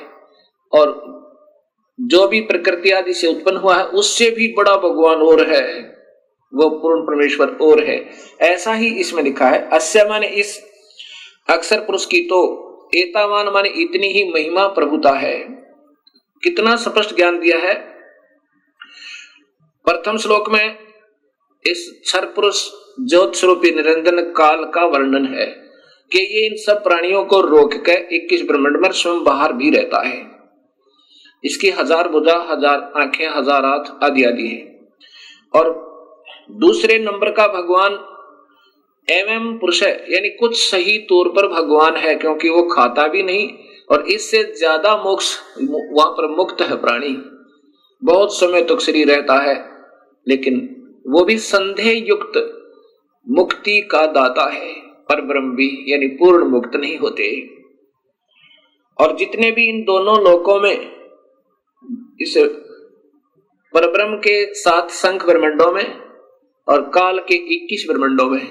और जो भी प्रकृति आदि से उत्पन्न हुआ है उससे भी बड़ा भगवान और है, वो पूर्ण परमेश्वर और है। ऐसा ही इसमें लिखा है, अस्य माने इस अक्षर पुरुष की तो एतावान माने इतनी ही महिमा प्रभुता है। कितना स्पष्ट ज्ञान दिया है। प्रथम श्लोक में इस क्षर पुरुष ज्योत स्वरूपी निरंजन काल का वर्णन है कि ये इन सब प्राणियों को रोक के 21 ब्रह्मांड में स्वयं बाहर भी रहता है। इसकी 1000 भुजा, 1000 आंखें, 1000 हाथ आदि आदि है। और दूसरे नंबर का भगवान एवं पुरुष है, यानी कुछ सही तौर पर भगवान है, क्योंकि वो खाता भी नहीं और इससे ज्यादा मोक्ष वहां पर मुक्त है प्राणी, बहुत समय तक शरीर रहता है, लेकिन वो भी संदेह युक्त मुक्ति का दाता है। पर ब्रह्म भी यानी पूर्ण मुक्त नहीं होते। और जितने भी इन दोनों लोकों में, इस परब्रह्म के 7 संख ब्रह्मंडों में और काल के 21 ब्रह्मंडों में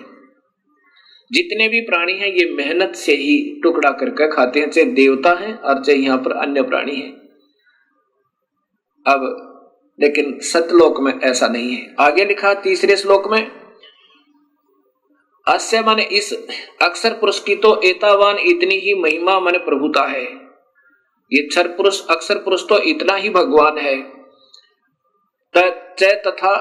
जितने भी प्राणी हैं, ये मेहनत से ही टुकड़ा करके खाते हैं, चाहे देवता हैं और चाहे यहाँ पर अन्य प्राणी हैं। अब लेकिन सतलोक में ऐसा नहीं है। आगे लिखा तीसरे श्लोक में, अस्य माने इस अक्षर पुरुष की तो एतावान इतनी ही महिमा माने प्रभुता है। ये क्षर पुरुष अक्षर पुरुष तो इतना ही भगवान है। तथा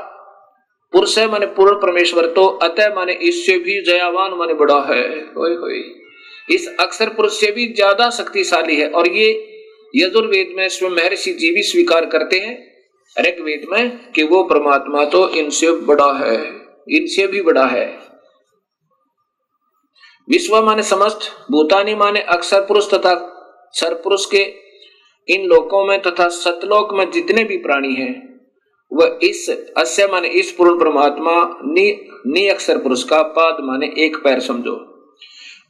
पुरुष है माने पूर्ण परमेश्वर तो अतः माने इससे भी जयावान माने बड़ा है। होय होय, इस अक्षर पुरुष से भी ज्यादा शक्तिशाली है। और ये यजुर्वेद में स्वयं महर्षि जी भी स्वीकार करते हैं ऋग्वेद में कि वो परमात्मा तो इनसे बड़ा है, इनसे भी बड़ा है। विश्व माने समस्त, भूतानी माने अक्षर पुरुष तथा क्षर पुरुष के इन लोकों में तथा सतलोक में जितने भी प्राणी हैं, वह इस अस्य माने इस पूर्ण परमात्मा नि अक्षर पुरुष का पाद माने एक पैर समझो।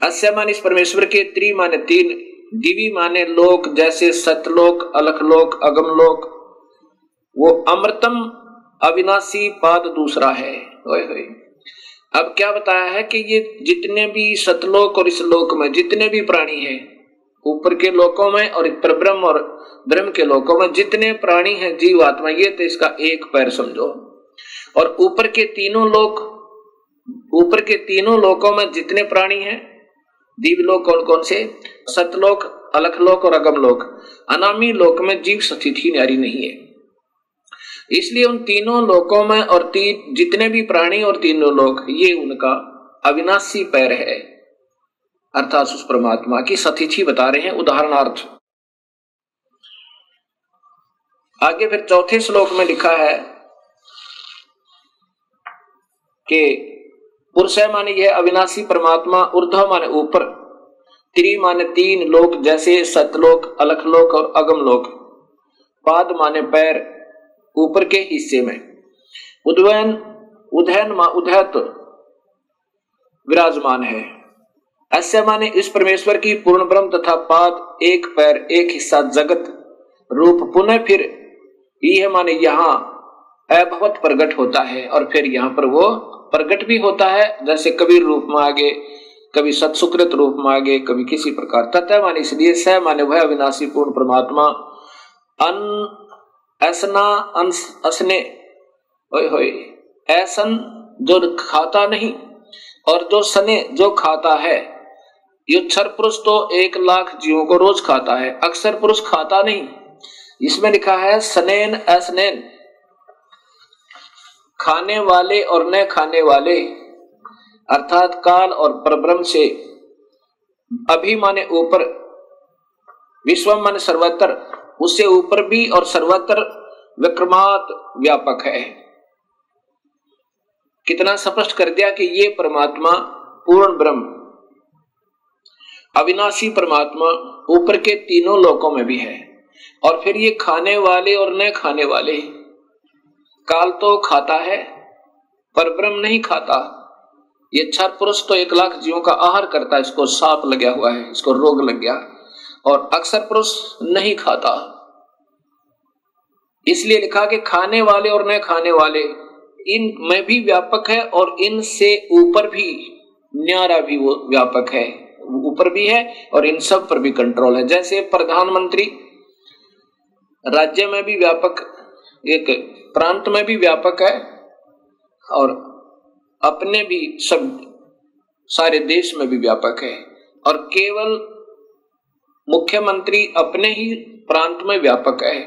अस्य माने इस परमेश्वर के, त्रि माने 3, दिवी माने लोक जैसे सतलोक, अलखलोक, अगमलोक, वो अमृतम अविनाशी पाद दूसरा है। ओए होए, अब क्या बताया है कि ये जितने भी सतलोक और इस लोक में जितने भी प्राणी हैं, ऊपर के लोकों में और परब्रह्म और ब्रह्म के लोकों में जितने प्राणी हैं जीवात्मा, ये तो इसका एक पैर समझो। और ऊपर के तीनों लोकों में जितने प्राणी हैं, दिव्यलोक कौन कौन से, सतलोक, अलखलोक और अगमलोक, अनामी लोक में जीव स्थिति न्यारी नहीं है। इसलिए उन तीनों लोकों में और जितने भी प्राणी और तीनों लोक, ये उनका अविनाशी पैर है, अर्थात उस परमात्मा की सतिथि बता रहे हैं उदाहरणार्थ। आगे फिर चौथे श्लोक में लिखा है कि पुरुष माने यह अविनाशी परमात्मा, ऊर्ध्व माने ऊपर, त्रि माने 3 लोक जैसे सतलोक, अलखलोक और अगमलोक, पाद माने पैर ऊपर के हिस्से में, उदयन उदयत विराजमान है। अस्य माने इस परमेश्वर की पूर्ण ब्रह्म तथा पाद एक पैर एक हिस्सा जगत रूप पुनः फिर यह माने यहाँ अभवत प्रकट होता है और फिर यहाँ पर वो प्रकट भी होता है, जैसे कबीर रूप में आगे, कभी सत्सुकृत रूप में आगे, कभी किसी प्रकार। तथा माने इसलिए स माने वह अविनाशी पूर्ण परमात्मा असने होय होय, ऐसन जो खाता नहीं और जो सने जो खाता है। ये क्षर पुरुष तो 1 लाख जीवों को रोज खाता है, अक्षर पुरुष खाता नहीं। इसमें लिखा है सनेन असनेन, खाने वाले और न खाने वाले, अर्थात काल और परब्रह्म से अभी माने ऊपर, विश्व माने सर्वत्र, उससे ऊपर भी और सर्वत्र विक्रमात व्यापक है। कितना स्पष्ट कर दिया कि ये परमात्मा पूर्ण ब्रह्म अविनाशी परमात्मा ऊपर के तीनों लोकों में भी है। और फिर ये खाने वाले और न खाने वाले, काल तो खाता है पर ब्रह्म नहीं खाता। ये क्षर पुरुष तो 1 लाख जीवों का आहार करता है, इसको सांप लगा हुआ है, इसको रोग लग गया, और अक्षर पुरुष नहीं खाता। इसलिए लिखा कि खाने वाले और न खाने वाले इन में भी व्यापक है और इनसे ऊपर भी न्यारा भी वो व्यापक है, ऊपर भी है और इन सब पर भी कंट्रोल है। जैसे प्रधानमंत्री राज्य में भी व्यापक, एक प्रांत में भी व्यापक है और अपने भी सब सारे देश में भी व्यापक है। और केवल मुख्यमंत्री अपने ही प्रांत में व्यापक है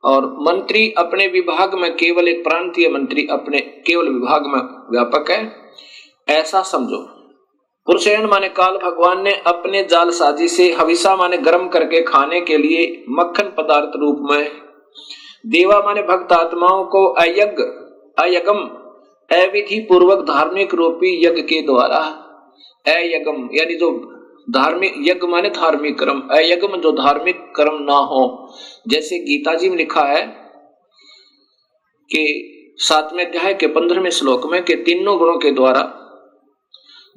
और मंत्री अपने विभाग में, केवल एक प्रांतीय मंत्री अपने केवल विभाग में व्यापक है, ऐसा समझो। पुरुषेण माने काल भगवान ने अपने जालसाजी से हविषा माने गर्म करके खाने के लिए मक्खन पदार्थ रूप में, देवा माने भक्त आत्माओं को अयज्ञ अयगम अविधि पूर्वक धार्मिक रूपी यज्ञ के द्वारा, अयगम यानी जो धार्मिक यज्ञ माने धार्मिक कर्म, अयज्ञ जो धार्मिक कर्म ना हो। जैसे गीता जी में लिखा है कि 7वें अध्याय के 15वें श्लोक में कि तीनों गुणों के द्वारा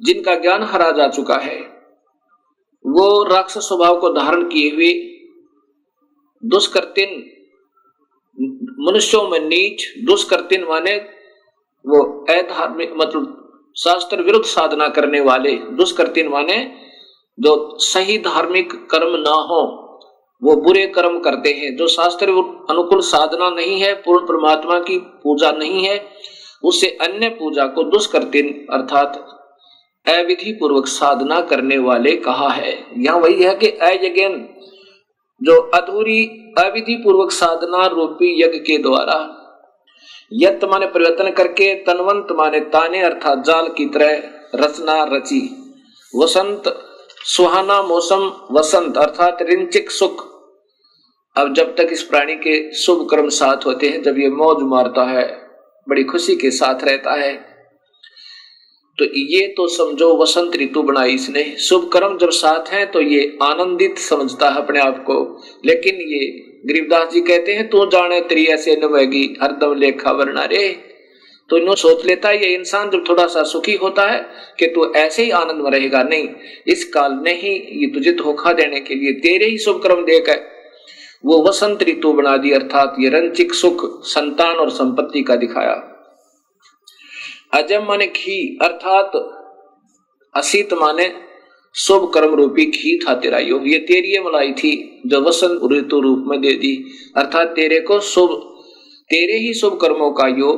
जिनका ज्ञान हरा जा चुका है वो राक्षस स्वभाव को धारण किए हुए दुष्कृतिन मनुष्यों में नीच, दुष्कृतिन माने वो अधार्मिक मतलब शास्त्र विरुद्ध साधना करने वाले, दुष्कृतिन माने जो सही धार्मिक कर्म ना हो वो बुरे कर्म करते हैं। जो शास्त्र अनुकूल साधना नहीं है, पूर्ण परमात्मा की पूजा नहीं है, उससे अन्य पूजा को दुष्कृतिन अर्थात अविधि पूर्वक साधना करने वाले कहा है। यहाँ वही है कि अयज्ञ जो अधूरी अविधि पूर्वक साधना रूपी यज्ञ के द्वारा, यत माने परिवर्तन करके, तनवंत माने ताने अर्थात जाल की तरह रचना रची, वसंत सुहाना मौसम, वसंत अर्थात रिंचिक सुख। अब जब तक इस प्राणी के शुभ कर्म साथ होते हैं, जब ये मौज मारता है, बड़ी खुशी के साथ रहता है, तो ये तो समझो वसंत ऋतु बनाई इसने। शुभ कर्म जब साथ हैं तो ये आनंदित समझता है अपने आप को। लेकिन ये गरीबदास जी कहते हैं तू जाने तेरी ऐसे नवेगी हरदम लेखा वरना रे। तो इन्हों सोच लेता है ये इंसान जब थोड़ा सा सुखी होता है कि तू ऐसे ही आनंद में रहेगा। नहीं, इस काल ने ही ये तुझे धोखा देने के लिए तेरे ही शुभ कर्म देकर वो वसंत ऋतु बना दी, अर्थात ये रंचिक सुख संतान और संपत्ति का दिखाया। अजम माने घी अर्थात असीत माने शुभ कर्म रूपी घी था तेरा यो, ये तेरी ये मलाई थी जो वसंत ऋतु रूप में दे दी, अर्थात तेरे को शुभ, तेरे ही शुभ कर्मों का यो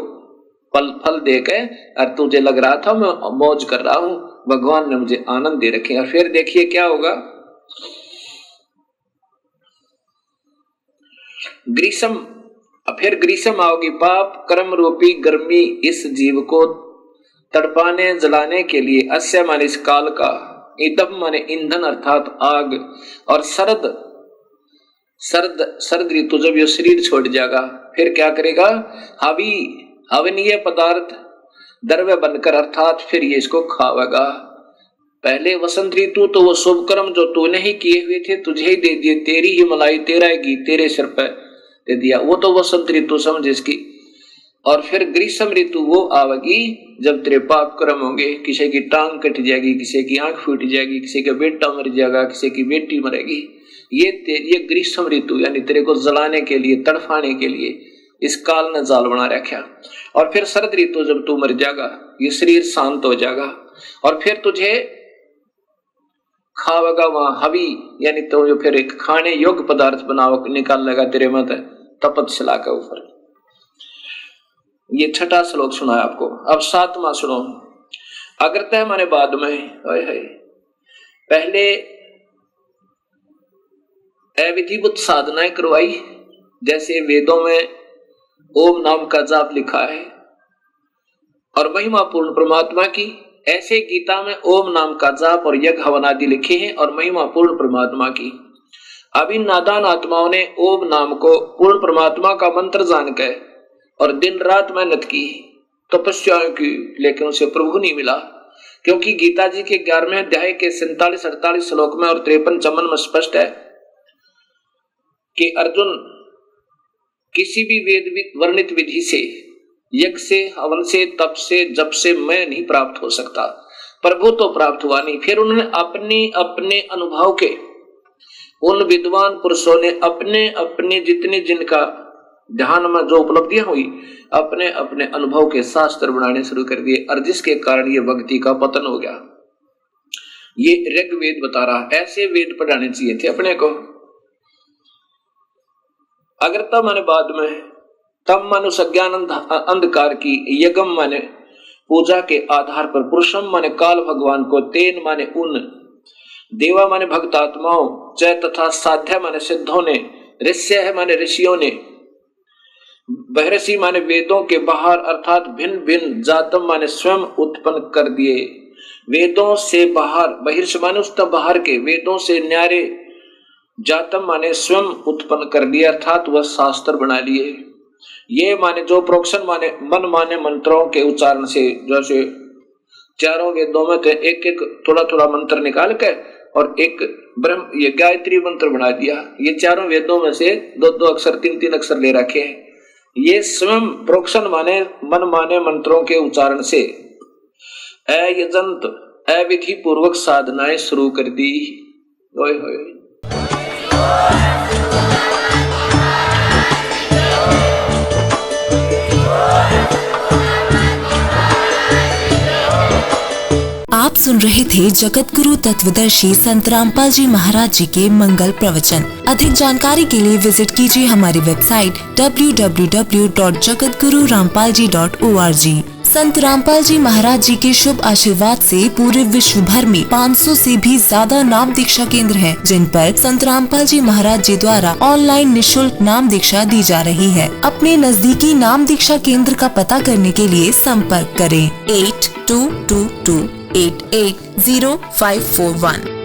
फल देकर, और तुझे लग रहा था मैं मौज कर रहा हूं, भगवान ने मुझे आनंद दे रखे। और फिर देखिए क्या होगा, ग्रीष्म, फिर ग्रीष्म आओगी, पाप कर्म रूपी गर्मी इस जीव को तड़पाने जलाने के लिए, अस्य माने इस काल का, ईदम माने ईंधन अर्थात आग, और सर्द ऋतु जब ये शरीर छोड़ जाएगा फिर क्या करेगा, हवी हवनीय पदार्थ द्रव्य बनकर, अर्थात फिर ये इसको खावेगा। पहले वसंत ऋतु तो वो शुभ कर्म जो तूने ही किए हुए थे तुझे ही दे दिए, तेरी ही मलाई, तेरा ही घी तेरे सिर पर दे दिया, वो तो वसंत ऋतु समझ इसकी। और फिर ग्रीष्म ऋतु वो आवेगी जब तेरे पाप कर्म होंगे, किसी की टांग कट जाएगी, किसी की आंख फूट जाएगी, किसी का बेटा मर जाएगा, किसी की बेटी मरेगी। ये ग्रीष्म ऋतु यानी तेरे को जलाने के लिए, तड़फाने के लिए इस काल ने जाल बना रखा। और फिर शरद ऋतु जब तू मर जाएगा, ये शरीर शांत हो जाएगा, और फिर तुझे खावेगा वहां हवी, यानी तो फिर एक खाने योग्य पदार्थ बनाओ निकाल लेगा तेरे मत तपस्या के ऊपर। ये छठा श्लोक सुना है आपको। अब सातवां सुनो, अग्रतः माने बाद में, पहले अविधिवत साधनाएं करवाई, जैसे वेदों में ओम नाम का जाप लिखा है और महिमा पूर्ण परमात्मा की, ऐसे गीता में ओम नाम का जाप और यज्ञ हवन आदि लिखे हैं और महिमा पूर्ण परमात्मा की। अब इन नादान आत्माओं ने ओम नाम को पूर्ण परमात्मा का मंत्र जानकर और दिन रात मेहनत की, तपस्याएं की, लेकिन उसे प्रभु नहीं मिला। क्योंकि गीता जी के 11वें अध्याय के 47-48 श्लोक में और 53-54 में स्पष्ट है कि अर्जुन किसी भी वेद वर्णित विधि से, यज्ञ से, हवन से, तप से, जप से मैं नहीं प्राप्त हो सकता, प्रभु तो प्राप्त हुआ नहीं। फिर उन्होंने अपने अनुभव के, उन विद्वान पुरुषों ने अपने अपने जितने जिनका ध्यान में जो उपलब्धियां हुई, अपने अपने अनुभव के शास्त्र बनाने शुरू कर दिए, और जिसके कारण ये भक्ति का पतन हो गया। ये ऋग्वेद बता रहा, ऐसे वेद पढ़ाने चाहिए थे अपने को। अगर तब माने बाद में, तब मानो सज्ञान अंधकार की, यज्ञम माने पूजा के आधार पर, पुरुषम माने काल भगवान को, तेन माने उन, देवा माने भक्त आत्माओं, जय तथा साध्य माने सिद्धों ने, ऋष्य है माने ऋषियों ने, बहरसी माने वेदों के बाहर अर्थात भिन्न भिन्न, जातम माने स्वयं उत्पन्न कर दिए। वेदों से बाहर, बहिर्ष माने उस बाहर के, वेदों से न्यारे, जातम माने स्वयं उत्पन्न कर दिया, अर्थात वह शास्त्र बना लिए। ये माने जो प्रोक्शन माने मन माने मंत्रों के उच्चारण से, जैसे चारों वेदों में थे एक एक थोड़ा थोड़ा मंत्र निकाल के और एक ब्रह्म ये गायत्री मंत्र बना दिया। ये चारों वेदों में से दो दो अक्षर तीन तीन अक्षर ले रखे हैं। ये स्वयं प्रोक्शन माने मन माने मंत्रों के उच्चारण से अयजंत अविधि पूर्वक साधनाएं शुरू कर दी। ओए होए आप सुन रहे थे जगत गुरु तत्वदर्शी संत रामपाल जी महाराज जी के मंगल प्रवचन। अधिक जानकारी के लिए विजिट कीजिए हमारी वेबसाइट www.jagatgururampalji.org। संत रामपाल जी महाराज जी के शुभ आशीर्वाद से पूरे विश्व भर में 500 से भी ज्यादा नाम दीक्षा केंद्र हैं, जिन पर संत रामपाल जी महाराज जी द्वारा ऑनलाइन निशुल्क नाम दीक्षा दी जा रही है। अपने नजदीकी नाम दीक्षा केंद्र का पता करने के लिए संपर्क करें 8222880541।